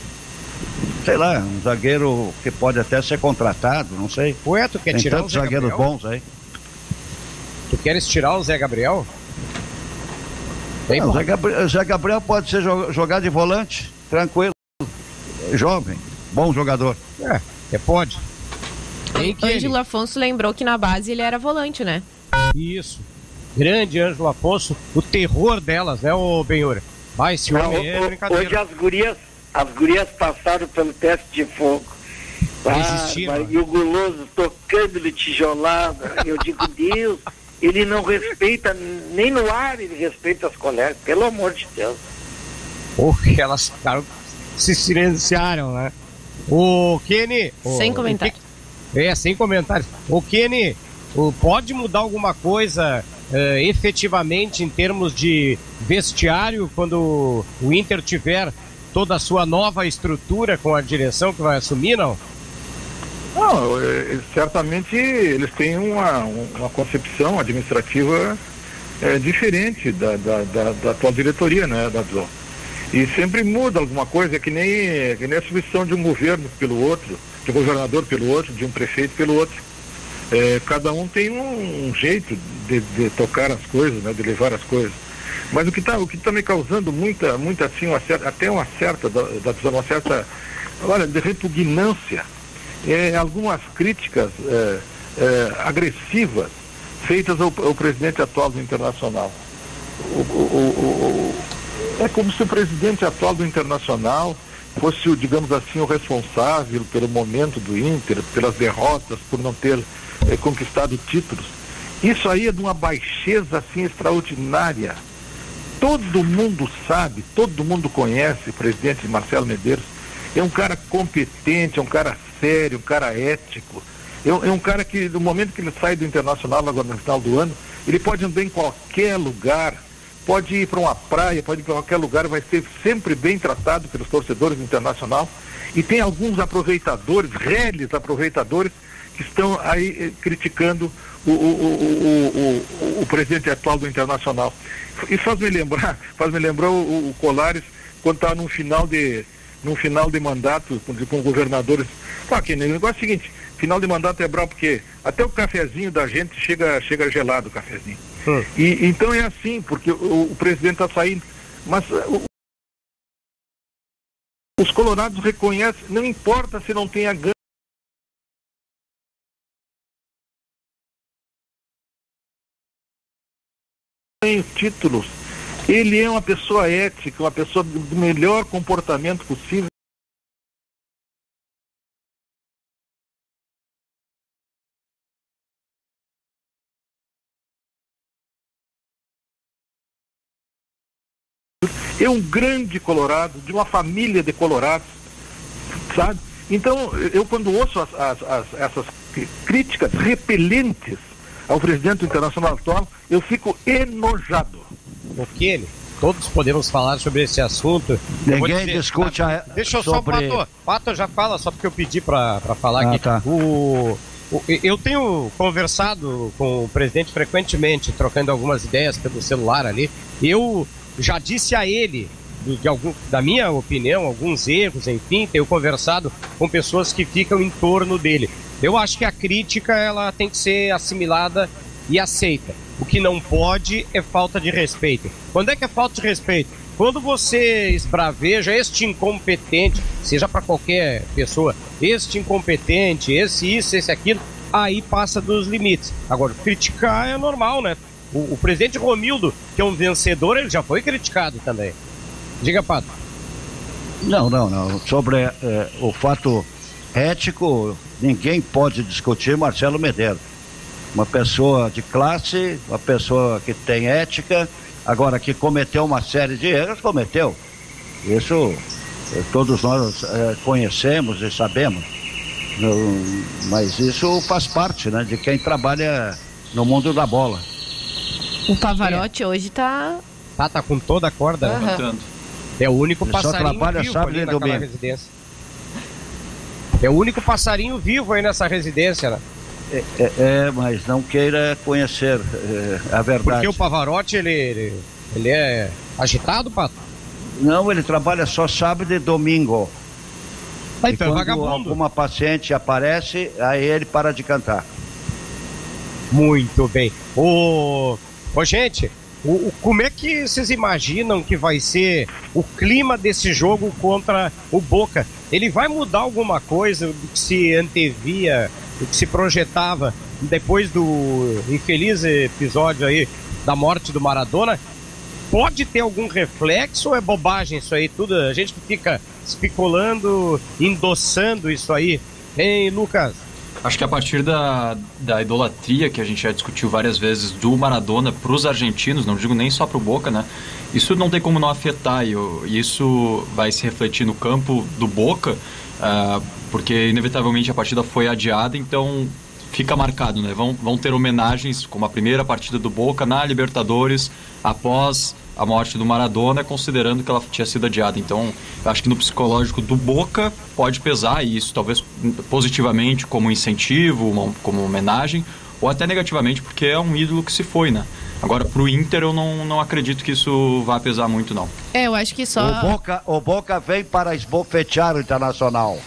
sei lá, um zagueiro que pode até ser contratado, não sei. Ué, tu quer tem tirar tantos o Zé zagueiros Gabriel? Bons aí. Tu queres tirar o Zé Gabriel? O Zé Gabriel pode ser jogar de volante, tranquilo, jovem. Bom jogador. Pode. Ângelo Afonso lembrou que na base ele era volante, né? Isso. Grande Ângelo Afonso, o terror delas, né, ô Benhura? Vai, esse homem é brincadeira. Hoje as gurias passaram pelo teste de fogo. E o Guloso tocando-lhe tijolada. Eu digo, Deus, ele não respeita, nem no ar ele respeita as colegas, pelo amor de Deus. Elas se silenciaram, né? Ô, Kenny... Sem comentários. Sem comentários. Ô, Kenny, pode mudar alguma coisa efetivamente em termos de vestiário quando o Inter tiver toda a sua nova estrutura com a direção que vai assumir, não? Não, certamente eles têm uma concepção administrativa diferente da atual diretoria, né, da DZO. E sempre muda alguma coisa, que nem a substituição de um governo pelo outro, de um governador pelo outro, de um prefeito pelo outro. Cada um tem um jeito de tocar as coisas, né, de levar as coisas. Mas o que tá me causando muita assim, uma certa de repugnância, algumas críticas agressivas feitas ao presidente atual do Internacional. É como se o presidente atual do Internacional fosse, digamos assim, o responsável pelo momento do Inter, pelas derrotas, por não ter conquistado títulos. Isso aí é de uma baixeza assim extraordinária. Todo mundo sabe, todo mundo conhece o presidente Marcelo Medeiros. É um cara competente, é um cara sério, um cara ético. É um cara que, no momento que ele sai do Internacional, agora no final do ano, ele pode andar em qualquer lugar, pode ir para uma praia, pode ir para qualquer lugar, vai ser sempre bem tratado pelos torcedores do Internacional. E tem alguns aproveitadores, reles aproveitadores, que estão aí criticando o presidente atual do Internacional. E faz me lembrar o Colares, quando estava num final de mandato com governadores. Que negócio é o seguinte, final de mandato é bravo porque até o cafezinho da gente chega gelado o cafezinho. E então é assim, porque o presidente está saindo, mas os colorados reconhecem, não importa se não tem a ganho títulos, ele é uma pessoa ética, uma pessoa do melhor comportamento possível. É um grande colorado, de uma família de colorados, sabe? Então, eu quando ouço essas críticas repelentes ao presidente do Internacional atual, eu fico enojado. O que todos podemos falar sobre esse assunto. Ninguém discute Deixa eu sobre... só, Pato já fala, só porque eu pedi para falar aqui. Tá. Eu tenho conversado com o presidente frequentemente, trocando algumas ideias pelo celular ali. Eu já disse a ele, da minha opinião, alguns erros, enfim, tenho conversado com pessoas que ficam em torno dele. Eu acho que a crítica, ela tem que ser assimilada e aceita. O que não pode é falta de respeito. Quando é que é falta de respeito? Quando você esbraveja este incompetente, seja para qualquer pessoa, este incompetente, esse aquilo, aí passa dos limites. Agora, criticar é normal, né? O presidente Romildo, que é um vencedor, ele já foi criticado também. Diga, Pato. Não. Sobre o fato ético, ninguém pode discutir Marcelo Medeiros. Uma pessoa de classe, uma pessoa que tem ética, agora que cometeu uma série de erros, cometeu. Isso todos nós conhecemos e sabemos. Mas isso faz parte, né, de quem trabalha no mundo da bola. O Pavarotti hoje tá com toda a corda levantando. É o único ele passarinho só trabalha vivo sábado ali e naquela domingo. Residência. É o único passarinho vivo aí nessa residência, né? Mas não queira conhecer a verdade. Porque o Pavarotti, ele é agitado, Pato? Não, ele trabalha só sábado e domingo. Então e quando vagabundo. Alguma paciente aparece, aí ele para de cantar. Muito bem. Gente, como é que vocês imaginam que vai ser o clima desse jogo contra o Boca? ele vai mudar alguma coisa do que se antevia, do que se projetava depois do infeliz episódio aí da morte do Maradona? Pode ter algum reflexo ou é bobagem isso aí tudo? A gente fica especulando, endossando isso aí. Hein, Lucas? Acho que a partir da idolatria que a gente já discutiu várias vezes do Maradona para os argentinos, não digo nem só para o Boca, né? Isso não tem como não afetar, e isso vai se refletir no campo do Boca, porque inevitavelmente a partida foi adiada, então fica marcado, né? Vão ter homenagens, como a primeira partida do Boca na Libertadores, após a morte do Maradona, considerando que ela tinha sido adiada. Então, eu acho que no psicológico do Boca pode pesar, e isso talvez positivamente como incentivo, como homenagem, ou até negativamente, porque é um ídolo que se foi, né? Agora, pro Inter, eu não acredito que isso vá pesar muito, não. Eu acho que só... O Boca vem para esbofetear o Internacional.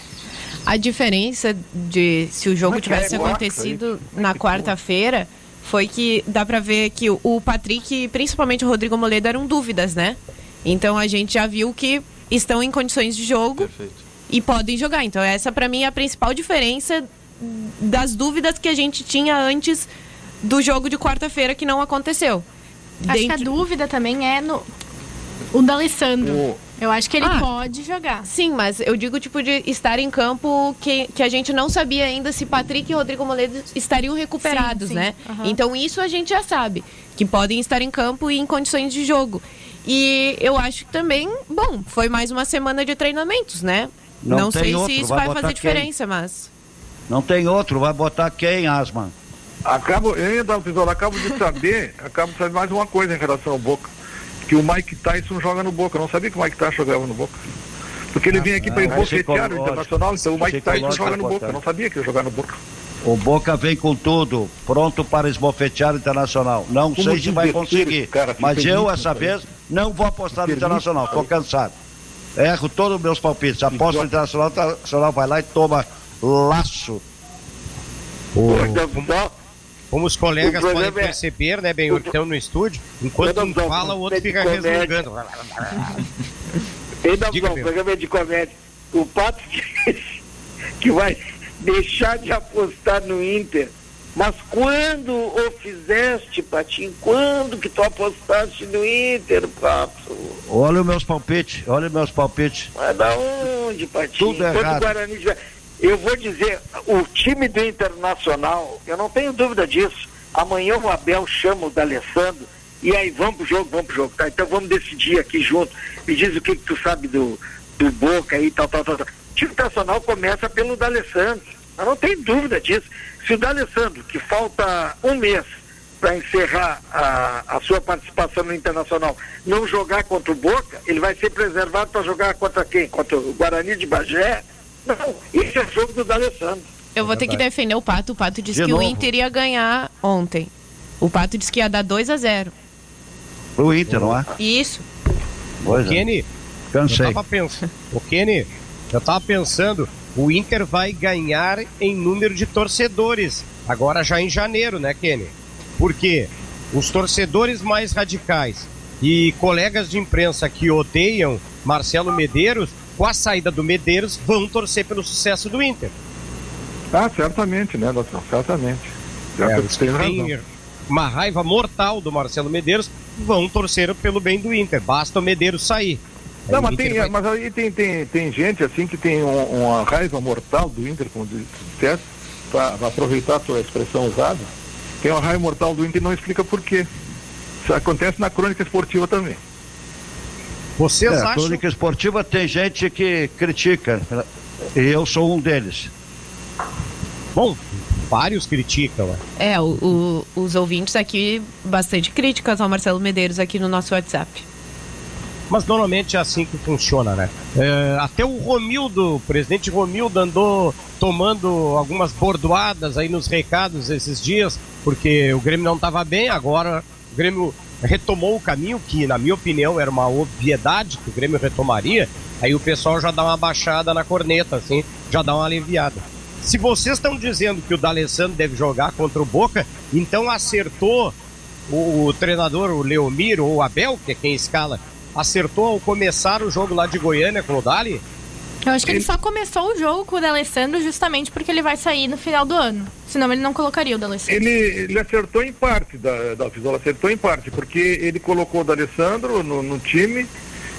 A diferença de se o jogo tivesse acontecido na quarta-feira foi que dá pra ver que o Patrick e principalmente o Rodrigo Moledo eram dúvidas, né? Então a gente já viu que estão em condições de jogo. Perfeito. E podem jogar. Então essa pra mim é a principal diferença das dúvidas que a gente tinha antes do jogo de quarta-feira que não aconteceu. Acho que a dúvida também é no o D'Alessandro. Eu acho que ele pode jogar. Sim, mas eu digo tipo de estar em campo que a gente não sabia ainda se Patrick e Rodrigo Moledo estariam recuperados, sim, né? Uhum. Então isso a gente já sabe, que podem estar em campo e em condições de jogo. E eu acho que também, bom, foi mais uma semana de treinamentos, né? Não sei se isso vai fazer diferença, mas... Não tem outro, vai botar quem, Asman? Acabo de saber mais uma coisa em relação ao Boca. Que o Mike Tyson joga no Boca. Eu não sabia que o Mike Tyson jogava no Boca. Porque ele vem aqui para esbofetear o Internacional, então o Mike Tyson joga no Boca. Eu não sabia que ia jogar no Boca. O Boca vem com tudo, pronto para esbofetear o Internacional. Não sei se vai conseguir, mas eu, essa vez, não vou apostar no Internacional. Estou cansado. Erro todos os meus palpites. Aposto no Internacional, o Internacional vai lá e toma laço. Como os colegas podem perceber, né, Benhur, que estão no estúdio, enquanto um fala, o outro fica resmungando. O programa é de comédia. O Pato disse que vai deixar de apostar no Inter. Mas quando o fizeste, Patinho? Quando que tu apostaste no Inter, Pato? Olha os meus palpites. Mas da onde, Patinho? Tudo errado. Guarani... Eu vou dizer, o time do Internacional, eu não tenho dúvida disso. Amanhã o Abel chama o D'Alessandro e aí vamos pro jogo, tá? Então vamos decidir aqui junto. Me diz o que tu sabe do Boca aí, tal. O time Internacional começa pelo D'Alessandro. Eu não tenho dúvida disso. Se o D'Alessandro, que falta um mês para encerrar a sua participação no Internacional, não jogar contra o Boca, ele vai ser preservado para jogar contra quem? Contra o Guarani de Bagé? Não, esse é o jogo do D'Alessandro. Eu vou ter que defender o Pato. O Pato disse que o Inter ia ganhar ontem. O Pato disse que ia dar 2-0. Pro Inter, não é? Isso. O Kenny, cansei. Eu tava pensando, o Inter vai ganhar em número de torcedores, agora já em janeiro, né, Kenny? Porque os torcedores mais radicais e colegas de imprensa que odeiam Marcelo Medeiros, com a saída do Medeiros, vão torcer pelo sucesso do Inter. Certamente, né, doutor? Certamente. Tem uma raiva mortal do Marcelo Medeiros, vão torcer pelo bem do Inter. Basta o Medeiros sair. Não, mas aí tem gente assim que tem uma raiva mortal do Inter, como disseste, para aproveitar a sua expressão usada. Tem uma raiva mortal do Inter e não explica por quê. Isso acontece na crônica esportiva também. Vocês acham? A crônica esportiva tem gente que critica, e eu sou um deles. Bom, vários criticam. Os ouvintes aqui, bastante críticas ao Marcelo Medeiros aqui no nosso WhatsApp. Mas normalmente é assim que funciona, né? Até o Romildo, o presidente Romildo andou tomando algumas bordoadas aí nos recados esses dias, porque o Grêmio não estava bem, agora o Grêmio retomou o caminho, que na minha opinião era uma obviedade que o Grêmio retomaria, aí o pessoal já dá uma baixada na corneta, assim, já dá uma aliviada. Se vocês estão dizendo que o D'Alessandro deve jogar contra o Boca, então acertou o treinador, o Leomir, ou o Abel, que é quem escala, acertou ao começar o jogo lá de Goiânia com o Dali? Eu acho que ele só começou o jogo com o D'Alessandro justamente porque ele vai sair no final do ano. Senão ele não colocaria o D'Alessandro. Ele acertou em parte, da Fisola acertou em parte, porque ele colocou o D'Alessandro no time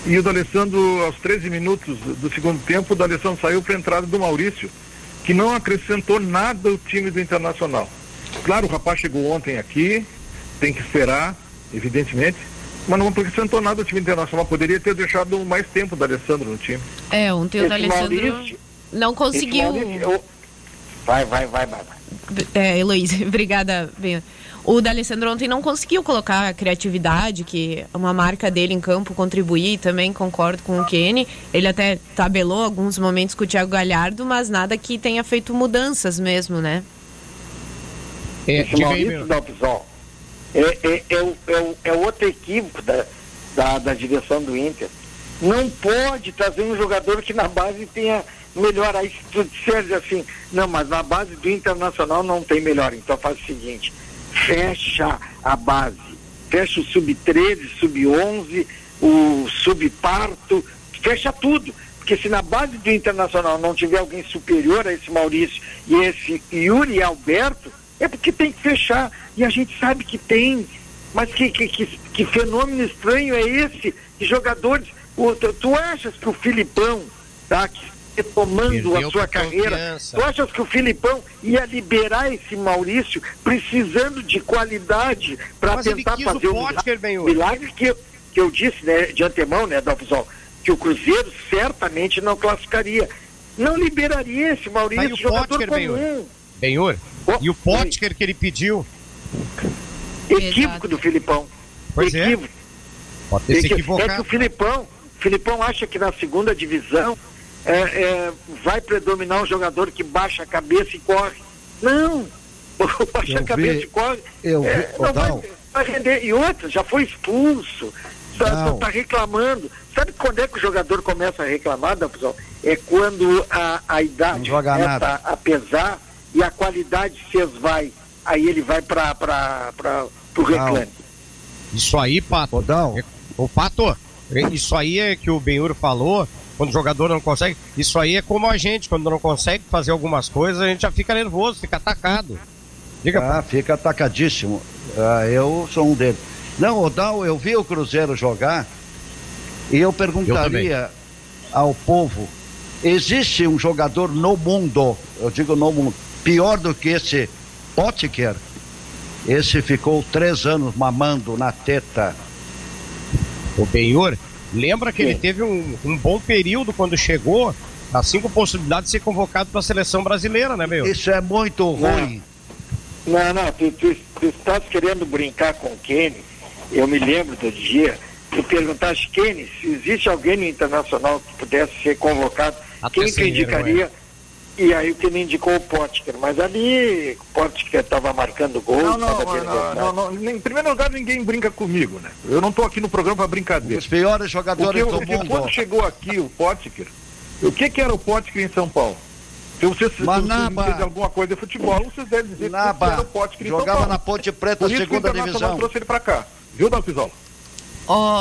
e o D'Alessandro, aos 13 minutos do segundo tempo, o D'Alessandro saiu para a entrada do Maurício, que não acrescentou nada ao time do Internacional. Claro, o rapaz chegou ontem aqui, tem que esperar, evidentemente, mas não acrescentou nada ao time Internacional. Poderia ter deixado mais tempo o D'Alessandro no time. Ontem o D'Alessandro não conseguiu. Vai. Heloísa, obrigada, Benhor. O D'Alessandro ontem não conseguiu colocar a criatividade, que é uma marca dele em campo, contribuir, também concordo com o Kenny. Ele até tabelou alguns momentos com o Thiago Galhardo, mas nada que tenha feito mudanças mesmo, né? Esse Maurício Dalpisol é outro equívoco da direção do Inter. Não pode trazer um jogador que na base tenha melhor. Aí se tu disser assim, não, mas na base do Internacional não tem melhor, então faz o seguinte: fecha a base, fecha o sub-13, sub-11, o sub-parto, fecha tudo, porque se na base do Internacional não tiver alguém superior a esse Maurício e esse Yuri Alberto, é porque tem que fechar, e a gente sabe que tem, mas que fenômeno estranho é esse, de jogadores, tu achas que o Filipão, tá, que retomando a sua carreira, tu achas que o Filipão ia liberar esse Maurício precisando de qualidade para tentar fazer um milagre que eu disse, né, de antemão, né, Dalpisol, que o Cruzeiro certamente não classificaria, não liberaria esse Maurício, jogador comum. Benhur, e o Potker que ele pediu? Equívoco do Filipão. Pois equívoco. Pode ter se equivocado. É que o Filipão acha que na segunda divisão vai predominar um jogador que baixa a cabeça e corre. Não! Baixa a cabeça e corre. Não vai render. E outra, já foi expulso. Tá reclamando. Sabe quando é que o jogador começa a reclamar, pessoal? É quando a idade começa a pesar e a qualidade se esvai. Aí ele vai para o reclame. Isso aí, Pato. Ô, Pato, isso aí é que o Benhur falou, quando o jogador não consegue. Isso aí é como a gente, quando não consegue fazer algumas coisas, a gente já fica nervoso, fica atacado. Diga, fica atacadíssimo. Eu sou um deles. Não, Odal, eu vi o Cruzeiro jogar e eu perguntaria ao povo: existe um jogador no mundo, eu digo no mundo, pior do que esse Potker? Esse ficou 3 anos mamando na teta. O Benhur, lembra que ele teve um bom período quando chegou, assim com possibilidade de ser convocado para a seleção brasileira, né, Benhur? Isso é muito ruim. Não, tu estás querendo brincar com o Kenny. Eu me lembro do dia, tu perguntaste, Kenny, se existe alguém no Internacional que pudesse ser convocado, quem que indicaria? E aí o que me indicou o Potker, mas ali o Potker estava marcando gol. Não. Em primeiro lugar, ninguém brinca comigo, né? Eu não estou aqui no programa para brincadeira. Os piores jogadores do mundo. Quando chegou aqui o Potker, o que era o Potker em São Paulo? Se você entende alguma coisa de futebol, vocês devem dizer que era o Potker em São Paulo. Jogava na Ponte Preta, segunda divisão. Trouxe ele para cá, viu, Dalpisol?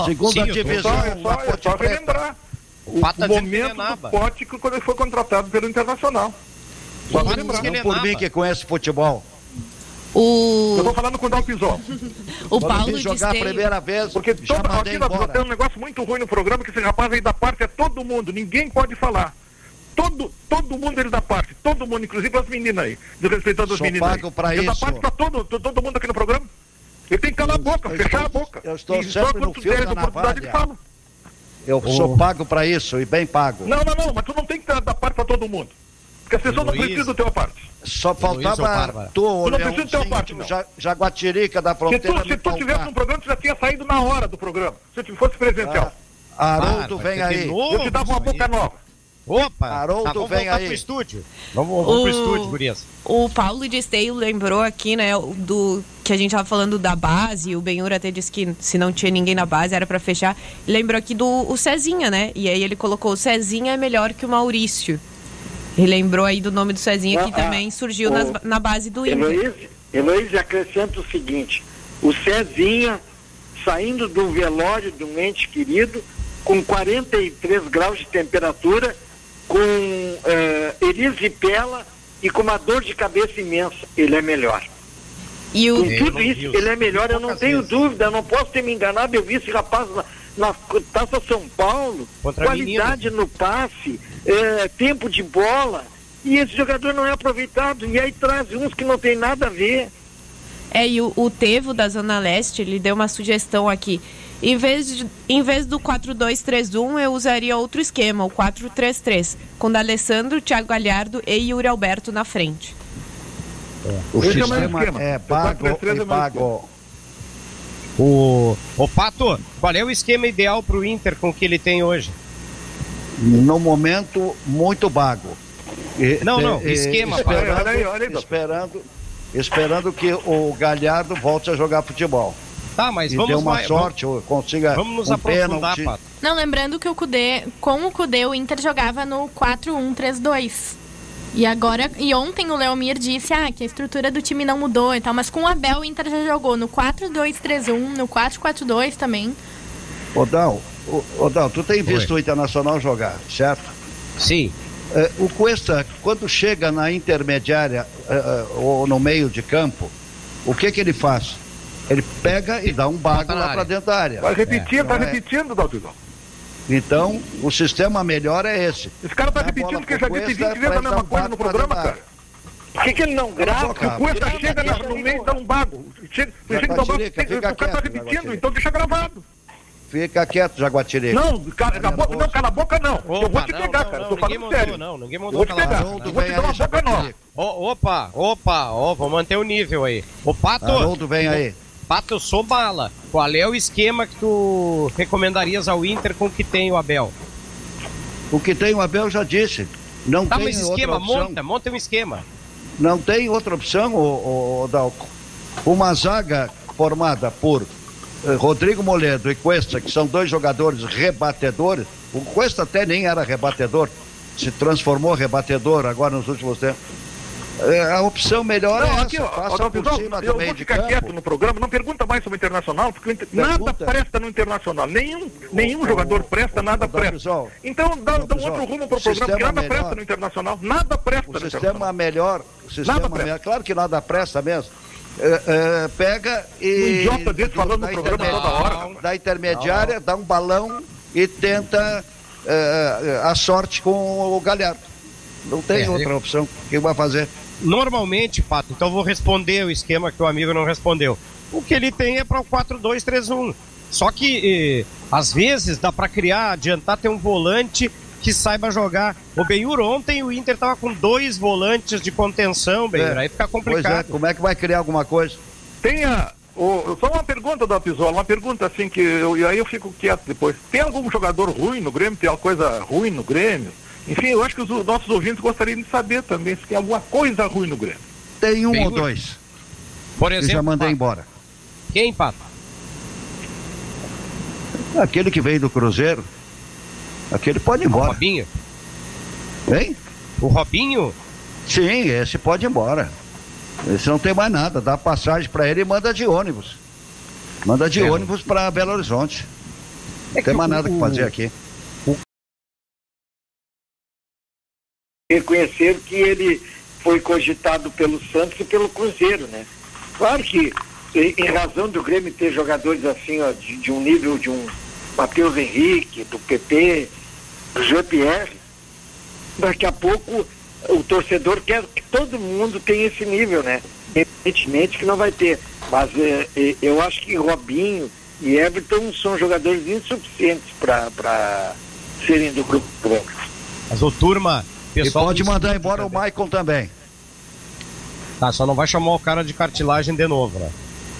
Segunda divisão, é só relembrar. O momento do Potker quando ele foi contratado pelo Internacional. Só lembrar. Não por mim que conhece futebol. Eu estou falando com o Dalpisol. O Paulo jogar a primeira vez, porque aqui tem um negócio muito ruim no programa, que esse rapaz aí da parte é todo mundo, ninguém pode falar. Todo mundo ele da parte, todo mundo, inclusive as meninas aí, respeitando as meninas. Pago para isso. Da parte para todo mundo aqui no programa. Ele tem que calar a boca, fechar a boca. Eu estou sempre no fio da navalha. Eu sou pago para isso, e bem pago. Não, mas tu não tem que dar parte para todo mundo. Porque as pessoas não precisam da tua parte. Só faltava tu não precisa da tua parte, não. Jaguatirica da fronteira. Se tu tivesse um programa, tu já tinha saído na hora do programa. Se tu fosse presencial. Haroldo, vem aí. Eu te dava uma boca nova. Opa, Haroldo, vem aí. Pro estúdio. Vamos pro estúdio, gurias. O Paulo de Esteio lembrou aqui, né, do que a gente tava falando da base. O Benhur até disse que se não tinha ninguém na base era para fechar. Lembrou aqui do Cezinha, né? E aí ele colocou: o Cezinha é melhor que o Maurício. Ele lembrou aí do nome do Cezinha, que também surgiu na base do Inter. Heloísa, acrescenta o seguinte: o Cezinha saindo do velório de um ente querido com 43 graus de temperatura com erisipela e com uma dor de cabeça imensa, ele é melhor. E com tudo isso, ele é melhor, eu não tenho dúvida, eu não posso ter me enganado, eu vi esse rapaz na Taça São Paulo, qualidade no passe, tempo de bola, e esse jogador não é aproveitado, e aí traz uns que não tem nada a ver. E o Tevo da Zona Leste, ele deu uma sugestão aqui. Em vez do 4-2-3-1, eu usaria outro esquema, o 4-3-3, com D'Alessandro, Thiago Galhardo e Yuri Alberto na frente. O sistema é pago e pago. O Pato, qual é o esquema ideal para o Inter com o que ele tem hoje? No momento, muito vago. Esquema. Esperando que o Galhardo volte a jogar futebol. Tá, mas vamos ter uma sorte, consiga vamos nos aprofundar, Pato. Não, lembrando que com o Cudê, o Inter jogava no 4-1-3-2. E ontem o Leomir disse que a estrutura do time não mudou e tal, mas com o Abel o Inter já jogou no 4-2-3-1, no 4-4-2 também. Odal, tu tem visto o Internacional jogar, certo? Sim. O Cuesta, quando chega na intermediária ou no meio de campo, o que ele faz? Ele pega e dá um bago lá para dentro da área. Vai repetindo, Dalton. Então, o sistema melhor é esse. Esse cara tá repetindo que já disse 20 vezes a mesma coisa no programa, cara. Por que ele não grava? O Cuesta chega no meio e dá um bago. O cara tá repetindo, então deixa gravado. Fica quieto, Jaguatirica. Não, cala a boca não. Opa, eu vou te pegar, cara. Tô falando sério. Ninguém mandou calar. Eu vou te dar uma boca nova. Opa, vou manter o nível aí. O Pato. Haroldo, vem aí. Pato, eu sou bala. Qual é o esquema que tu recomendarias ao Inter com o que tem o Abel? O que tem o Abel eu já disse. Não tem mas esquema, outra opção. monta um esquema. Não tem outra opção, Dalco. Uma zaga formada por Rodrigo Moledo e Cuesta, que são dois jogadores rebatedores. O Cuesta até nem era rebatedor, se transformou rebatedor agora nos últimos tempos. A opção melhor é essa, passa por cima do meio de campo. Eu vou ficar quieto no programa, não pergunta mais sobre o Internacional, porque nada presta no Internacional, nenhum jogador presta, nada presta. Então dá um outro rumo para o programa, porque nada presta no Internacional, nada presta no Internacional. O sistema melhor, claro que nada presta mesmo. Pega e... Um idiota desse falando no programa toda hora. Da intermediária, dá um balão e tenta a sorte com o Galhardo. Não tem outra opção. O que vai fazer? Normalmente, Pato, então eu vou responder o esquema que o amigo não respondeu. O que ele tem é para o 4-2-3-1. Só que, às vezes, dá para adiantar, ter um volante que saiba jogar. O Benhur, ontem o Inter tava com 2 volantes de contenção, Benhur, aí fica complicado. Como é que vai criar alguma coisa? Só uma pergunta da Pisola, uma pergunta assim que aí eu fico quieto depois. Tem algum jogador ruim no Grêmio? Tem alguma coisa ruim no Grêmio? Enfim, eu acho que os nossos ouvintes gostariam de saber também se tem alguma coisa ruim no Grêmio. Tem um ou dois. Por exemplo, eu já mandei embora. Quem, Pato? Aquele que veio do Cruzeiro. Aquele pode ir embora. O Robinho? Hein? O Robinho? Sim, esse pode ir embora. Esse não tem mais nada. Dá passagem para ele e manda de ônibus. Manda de ônibus para Belo Horizonte. Não tem mais nada que fazer aqui. Reconhecer que ele foi cogitado pelo Santos e pelo Cruzeiro, né? Claro que, em razão do Grêmio ter jogadores assim, de um nível de um Matheus Henrique, do PP, do Jean-Pierre, daqui a pouco o torcedor quer que todo mundo tenha esse nível, né? Evidentemente que não vai ter, mas eu acho que Robinho e Everton são jogadores insuficientes para serem do grupo branco. Mas o turma... E pode mandar embora o Maicon também. Tá, só não vai chamar o cara de cartilagem de novo, né?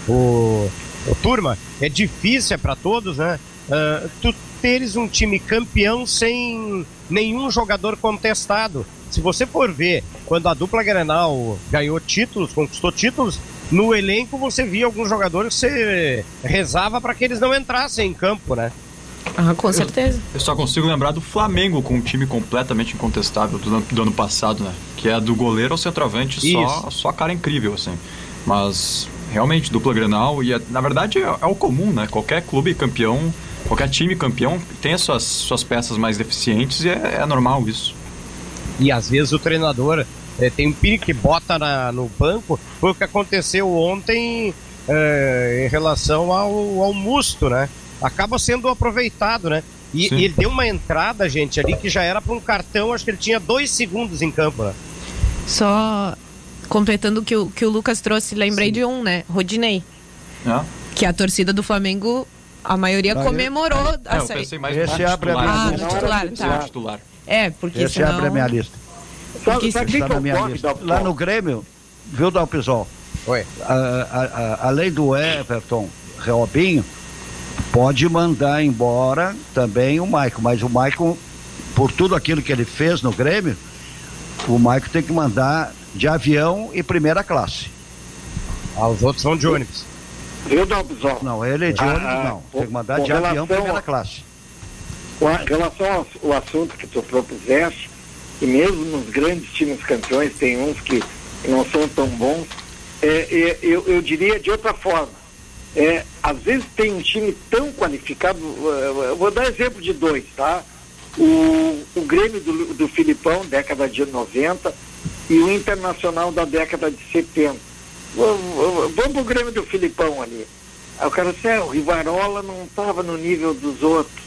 O turma, é difícil para todos, né? Tu teres um time campeão sem nenhum jogador contestado. Se você for ver, quando a dupla Grenal ganhou títulos, conquistou títulos, no elenco você via alguns jogadores que você rezava para que eles não entrassem em campo, né? Com certeza. Eu só consigo lembrar do Flamengo com um time completamente incontestável do ano passado, né? Que é do goleiro ao centroavante, só cara incrível, assim. Mas, realmente, dupla Grenal, e na verdade é o comum, né? Qualquer clube campeão, qualquer time campeão tem as suas peças mais deficientes e é normal isso. E às vezes o treinador tem um perigo que bota no banco. Foi o que aconteceu ontem em relação ao Musto, né? Acaba sendo aproveitado, né? E ele deu uma entrada, gente, ali que já era para um cartão, acho que ele tinha 2 segundos em campo, né? Só completando o que o Lucas trouxe, lembrei de um, né? Rodinei. Que a torcida do Flamengo, a maioria comemorou a saída. Eu pensei mais esse abre a minha titular. Porque esse abre a minha lista. Está na minha lista. Lá no Grêmio, viu, Dalpisol? Oi. Além do Everton, Robinho, pode mandar embora também o Maicon, mas o Maicon, por tudo aquilo que ele fez no Grêmio, o Maicon tem que mandar de avião e primeira classe. Os outros são de ônibus. Viu, Dalpisol? Não, ele é de ônibus não, tem que mandar de avião primeira classe. Com relação ao assunto que tu propuseste, e mesmo nos grandes times campeões tem uns que não são tão bons, eu diria de outra forma. Às vezes tem um time tão qualificado, eu vou dar exemplo de 2, tá? O Grêmio do Filipão, década de 90, e o Internacional da década de 70. Vamos pro Grêmio do Filipão ali. Aí o cara disse, o Rivarola não estava no nível dos outros.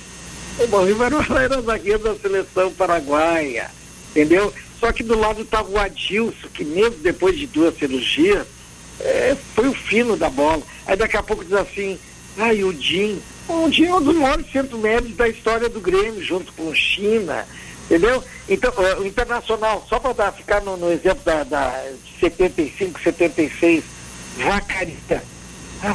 O Rivarola era zagueiro da seleção paraguaia, entendeu? Só que do lado estava o Adilson, que mesmo depois de 2 cirurgias, foi o fino da bola. Aí daqui a pouco diz assim, e o Dinho é um dos maiores centros médios da história do Grêmio, junto com o China, entendeu? Então, o Internacional, só para ficar no exemplo de 75, 76, Vacaria.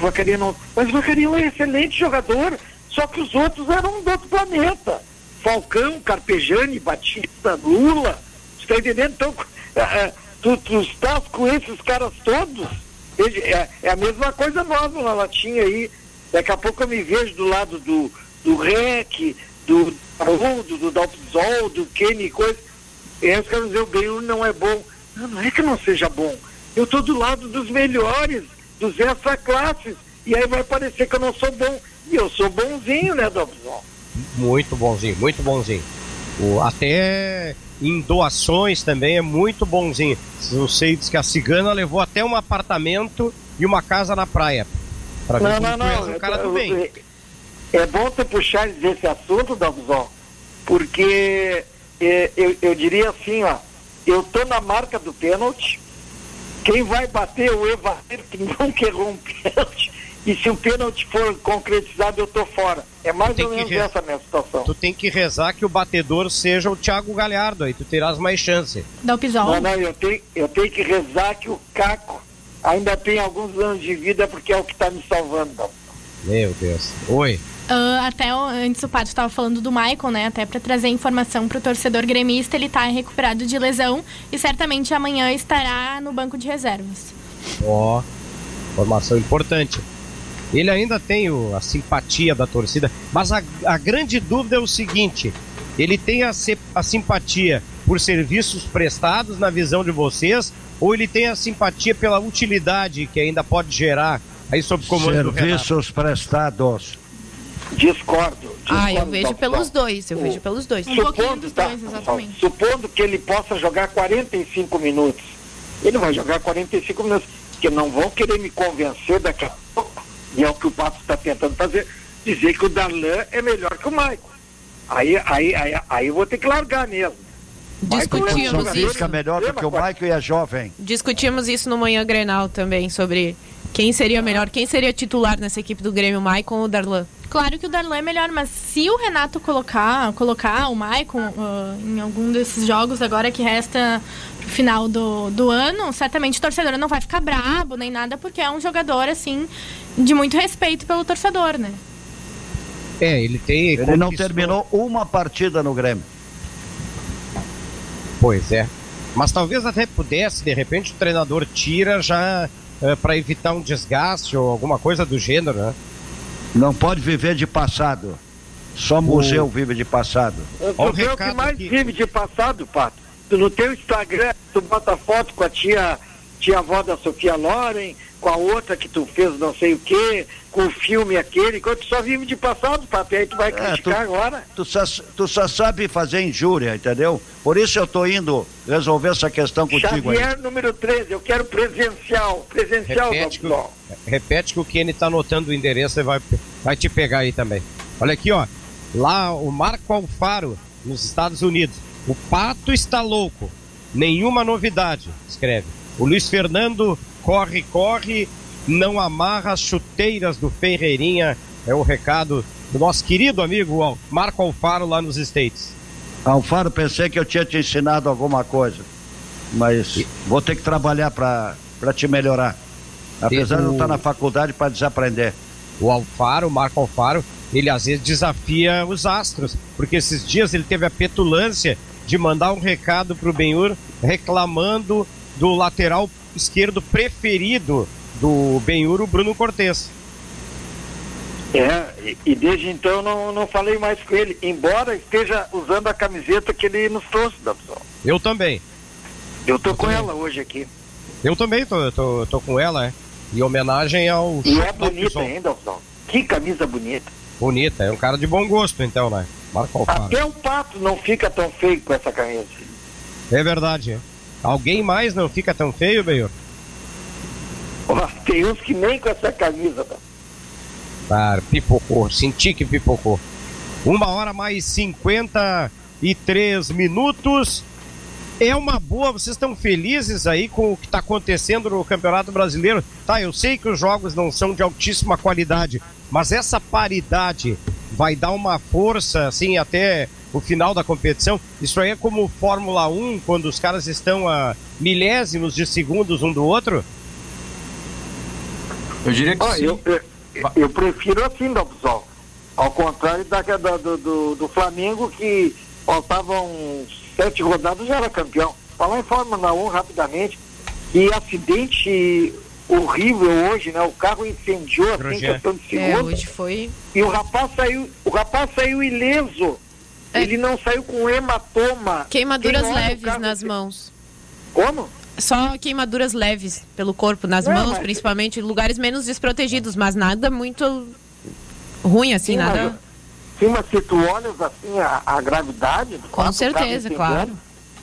Vacaria não. Mas Vacaria é um excelente jogador, só que os outros eram do outro planeta. Falcão, Carpegiani, Batista, Lula, você está entendendo? Então, tu estás com esses caras todos, é a mesma coisa nova na latinha aí. Daqui a pouco eu me vejo do lado do Rec, do Haroldo, do Dalpisol, do Kenny e coisa. E aí os caras dizem, o Grêmio não é bom. Não é que não seja bom. Eu estou do lado dos melhores, dos extra-classes. E aí vai parecer que eu não sou bom. E eu sou bonzinho, né, Dalpisol? Muito bonzinho, muito bonzinho. Até em doações também é muito bonzinho. Eu sei, diz que a cigana levou até um apartamento e uma casa na praia. Não. O cara do bem. É bom você puxar esse assunto, Dalpisol, porque eu diria assim, eu tô na marca do pênalti, quem vai bater o Evair, que nunca errou um pênalti, e se o pênalti for concretizado, eu tô fora. É mais ou menos essa a minha situação. Tu tem que rezar que o batedor seja o Thiago Galhardo, aí tu terás mais chance. Dalpisol. Não, eu tenho que rezar que o Caco ainda tem alguns anos de vida, porque é o que está me salvando, Dalpisol. Meu Deus. Oi. Até antes o Pato estava falando do Maicon, né? Até para trazer informação para o torcedor gremista, ele está recuperado de lesão e certamente amanhã estará no banco de reservas. Informação importante. Ele ainda tem a simpatia da torcida, mas a grande dúvida é o seguinte: ele tem a simpatia por serviços prestados na visão de vocês, ou ele tem a simpatia pela utilidade que ainda pode gerar aí sob o comando do Renato? Serviços prestados. Discordo. Eu vejo pelos dois. Supondo que ele possa jogar 45 minutos. Ele vai jogar 45 minutos. Porque não vão querer me convencer daqui a pouco, e é o que o Pato está tentando fazer, dizer que o Darlan é melhor que o Maicon. Aí eu vou ter que largar mesmo. Discutimos isso. Fica melhor porque o Maicon é jovem. Discutimos isso no Manhã Grenal também, sobre quem seria melhor, quem seria titular nessa equipe do Grêmio, o Maicon ou o Darlan? Claro que o Darlan é melhor, mas se o Renato colocar o Maicon em algum desses jogos agora que resta pro final do ano, certamente o torcedor não vai ficar brabo nem nada, porque é um jogador, assim, de muito respeito pelo torcedor, né? Ele não terminou uma partida no Grêmio. Pois é. Mas talvez até pudesse, de repente o treinador tira já para evitar um desgaste ou alguma coisa do gênero, né? Não pode viver de passado. Só museu vive de passado. Tu é o que mais vive de passado, Pato. No teu Instagram, tu bota foto com a tia tinha a avó da Sofia Loren, com a outra que tu fez não sei o quê, com o filme aquele, enquanto tu só vive de passado, papo, e aí tu vai criticar agora. Tu só sabe fazer injúria, entendeu? Por isso eu tô indo resolver essa questão contigo aí. Xavier, número 13, eu quero presencial, repete que o Kenny tá anotando o endereço e vai te pegar aí também. Olha aqui, ó, lá o Marco Alfaro, nos Estados Unidos, o Pato está louco, nenhuma novidade, escreve. O Luiz Fernando, corre, não amarra as chuteiras do Ferreirinha, é o recado do nosso querido amigo Marco Alfaro lá nos States. Alfaro, pensei que eu tinha te ensinado alguma coisa, mas vou ter que trabalhar para te melhorar, apesar de não estar na faculdade para desaprender. O Marco Alfaro, ele às vezes desafia os astros, porque esses dias ele teve a petulância de mandar um recado pro Benhur reclamando do lateral esquerdo preferido do Benhur, o Bruno Cortez. E desde então não falei mais com ele, embora esteja usando a camiseta que ele nos trouxe, Dabson. Eu também. Eu tô com ela hoje aqui. Eu também tô com ela, em homenagem ao... E é bonita ainda, Dabson. Que camisa bonita. Bonita, é um cara de bom gosto então, né? Marco Alfaro. Até o Pato não fica tão feio com essa camisa. É verdade, é. Alguém mais não fica tão feio, Benhur? Tem uns que nem com essa camisa, tá? Cara, pipocou, senti que pipocou. 1h mais 53 minutos. É uma boa, vocês estão felizes aí com o que está acontecendo no Campeonato Brasileiro? Tá, eu sei que os jogos não são de altíssima qualidade, mas essa paridade vai dar uma força, assim, até o final da competição. Isso aí é como Fórmula 1, quando os caras estão a milésimos de segundos um do outro? Eu diria que sim. Eu prefiro assim, Dabson. Ao contrário do Flamengo, que faltavam 7 rodadas, já era campeão. Falar em Fórmula 1 rapidamente, que acidente horrível hoje, né? O carro incendiou assim, questão de segundos. Hoje foi. E o rapaz saiu ileso. Ele não saiu com hematoma. Queimaduras leves nas mãos. Como? Só queimaduras leves pelo corpo, nas mãos, principalmente, lugares menos desprotegidos, mas nada muito ruim, assim, sim, nada... Sim, mas se tu olhas, assim, a gravidade... Com certeza, claro.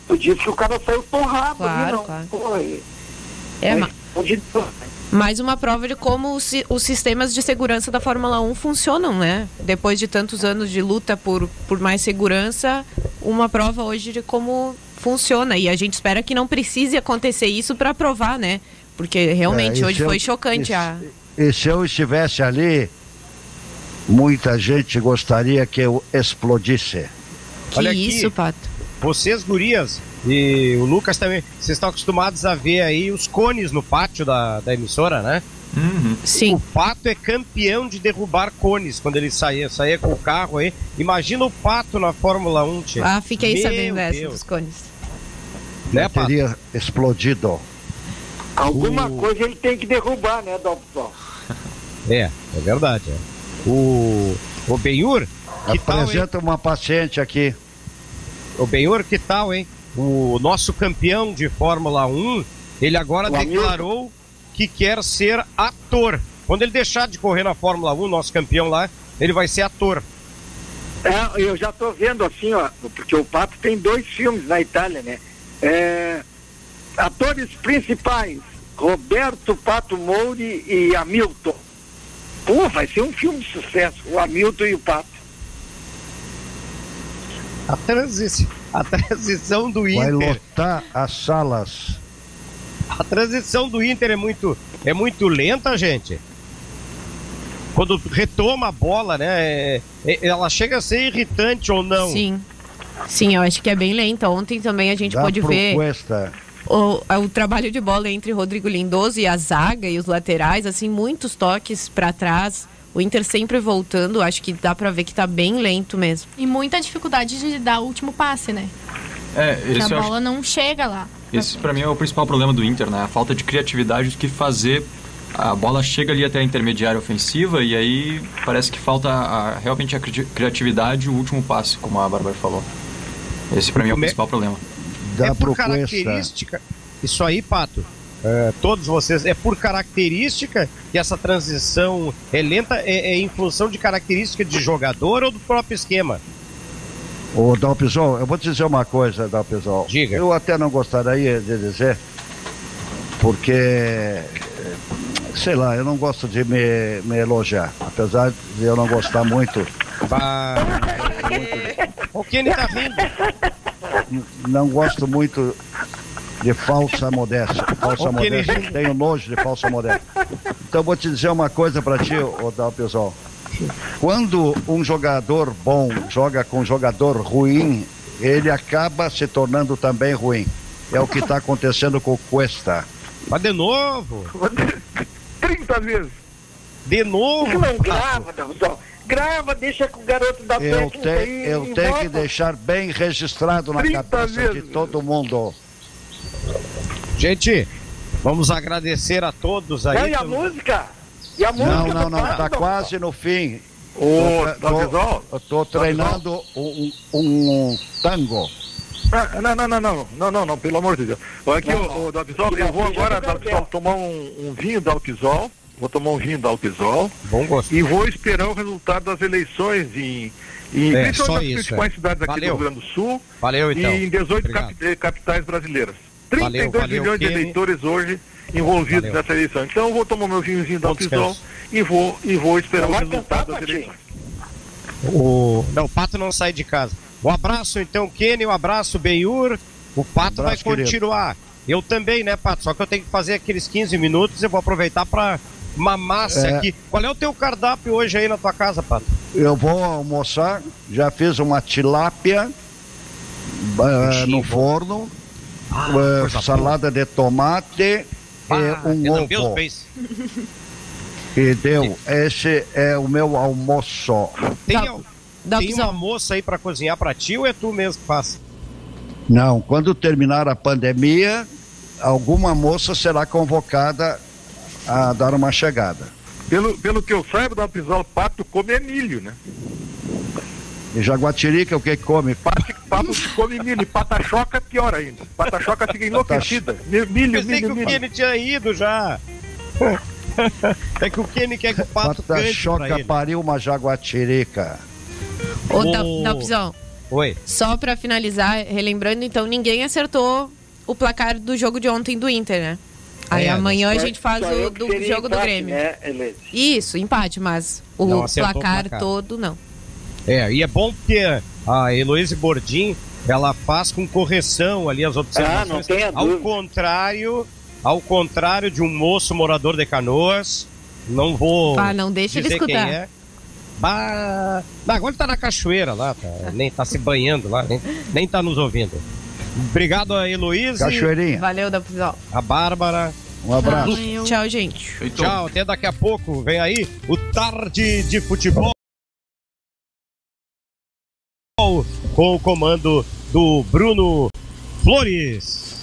Tu disse que o cara saiu torrado. Claro, não. claro. Foi. Mais uma prova de como os sistemas de segurança da Fórmula 1 funcionam, né? Depois de tantos anos de luta por mais segurança, uma prova hoje de como funciona. E a gente espera que não precise acontecer isso para provar, né? Porque realmente hoje foi chocante. E se eu estivesse ali, muita gente gostaria que eu explodisse. Que olha aqui, isso, Pato. Vocês, gurias, e o Lucas também, vocês estão acostumados a ver aí os cones no pátio da emissora, né? Uhum. Sim. O Pato é campeão de derrubar cones quando ele saía com o carro aí. Imagina o Pato na Fórmula 1, tia. Fiquei sabendo essa dos cones. Né, Pato? Teria explodido. Alguma coisa ele tem que derrubar, né, Dobson? É verdade. O Benhur, que apresenta uma paciente aqui. O Benhur, que tal, hein? O nosso campeão de Fórmula 1, ele agora declarou que quer ser ator. Quando ele deixar de correr na Fórmula 1, nosso campeão lá, ele vai ser ator. Eu já tô vendo assim, ó, porque o Pato tem 2 filmes na Itália, né? Atores principais, Roberto Pato Mouri e Hamilton. Pô, vai ser um filme de sucesso, o Hamilton e o Pato. A transição do Inter. Vai lotar as salas. A transição do Inter é muito lenta, gente. Quando retoma a bola, né? Ela chega a ser irritante ou não? Sim, eu acho que é bem lenta. Ontem também a gente pôde ver o trabalho de bola entre Rodrigo Lindoso e a zaga e os laterais, assim, muitos toques para trás. O Inter sempre voltando, acho que dá pra ver que tá bem lento mesmo. E muita dificuldade de dar o último passe, né? Esse a bola não chega lá. Esse pra mim é o principal problema do Inter, né? A falta de criatividade do que fazer. A bola chega ali até a intermediária ofensiva e aí parece que falta realmente a criatividade e o último passe, como a Bárbara falou. Esse pra mim é o principal problema. Por característica, isso aí, Pato, todos vocês, é por característica que essa transição é lenta, é em função de característica de jogador ou do próprio esquema? Ô, Dalpizol, eu vou te dizer uma coisa, Dalpizol. Diga. Eu até não gostaria de dizer, porque, sei lá, eu não gosto de me elogiar, apesar de eu não gostar muito. O Kenny tá rindo. Não gosto muito de falsa modéstia. Tenho nojo de falsa modéstia. Então vou te dizer uma coisa pra ti, ô Dalpizol. Quando um jogador bom joga com um jogador ruim, ele acaba se tornando também ruim. É o que está acontecendo com o Cuesta. Mas de novo? 30 vezes. De novo? Por que não grava, Dalpizol? Grava, deixa com o garoto da técnica aí. Eu tenho que deixar bem registrado na cabeça de todo mundo. Gente, vamos agradecer a todos aí. Não, e a música? E a música? Não, tá quase no fim. Ô, eu tô treinando um tango. Não, pelo amor de Deus. Olha aqui, o Dalpizol, eu vou agora, Dalpizol, tomar um vinho Dalpizol. Vou tomar um vinho Dalpizol. Bom gosto. E vou esperar o resultado das eleições principalmente nas principais cidades aqui do Rio Grande do Sul. Valeu, então. E em 18 capitais brasileiras. 32 milhões de eleitores hoje envolvidos nessa eleição. Então eu vou tomar meu vinhozinho Dalpizol e vou esperar o resultado das eleições. O Pato não sai de casa. Um abraço então, Kenny, um abraço, Benhur. O Pato vai continuar. Querido. Eu também, né, Pato? Só que eu tenho que fazer aqueles 15 minutos e eu vou aproveitar para mamar-se aqui. Qual é o teu cardápio hoje aí na tua casa, Pato? Eu vou almoçar, já fiz uma tilápia no forno, salada de tomate e um ovo. E deu. Esse é o meu almoço. Tem uma moça aí para cozinhar para ti ou é tu mesmo que faz? Não, quando terminar a pandemia, alguma moça será convocada a dar uma chegada. Pelo que eu saiba, Dalpizol, pato come milho, né? E Jaguatirica, o que come? Pato come milho, e patachoca pior ainda. Patachoca fica enlouquecida. Milho. Pensei que o Kenny tinha ido já. É que o Kenny quer que o pato cante pra ele. Patachoca pariu uma jaguatirica. Ô, Dalpizol. Oi. Só pra finalizar, relembrando, então, ninguém acertou o placar do jogo de ontem do Inter, né? Aí amanhã a gente faz o jogo do Grêmio. Né, Isso, empate, mas o placar todo não. E é bom porque a Heloísa Bordim, ela faz com correção ali as observações. Não tenha dúvida. Ao contrário de um moço morador de Canoas, não vou não deixa dizer ele escutar. quem é. Agora ele tá na cachoeira lá, nem tá se banhando lá, nem tá nos ouvindo. Obrigado a Heloísa. Cachoeirinha. Valeu, Dalpizol. A Bárbara. Um abraço. Tchau, gente. Tchau, até daqui a pouco. Vem aí o Tarde de Futebol com o comando do Bruno Flores.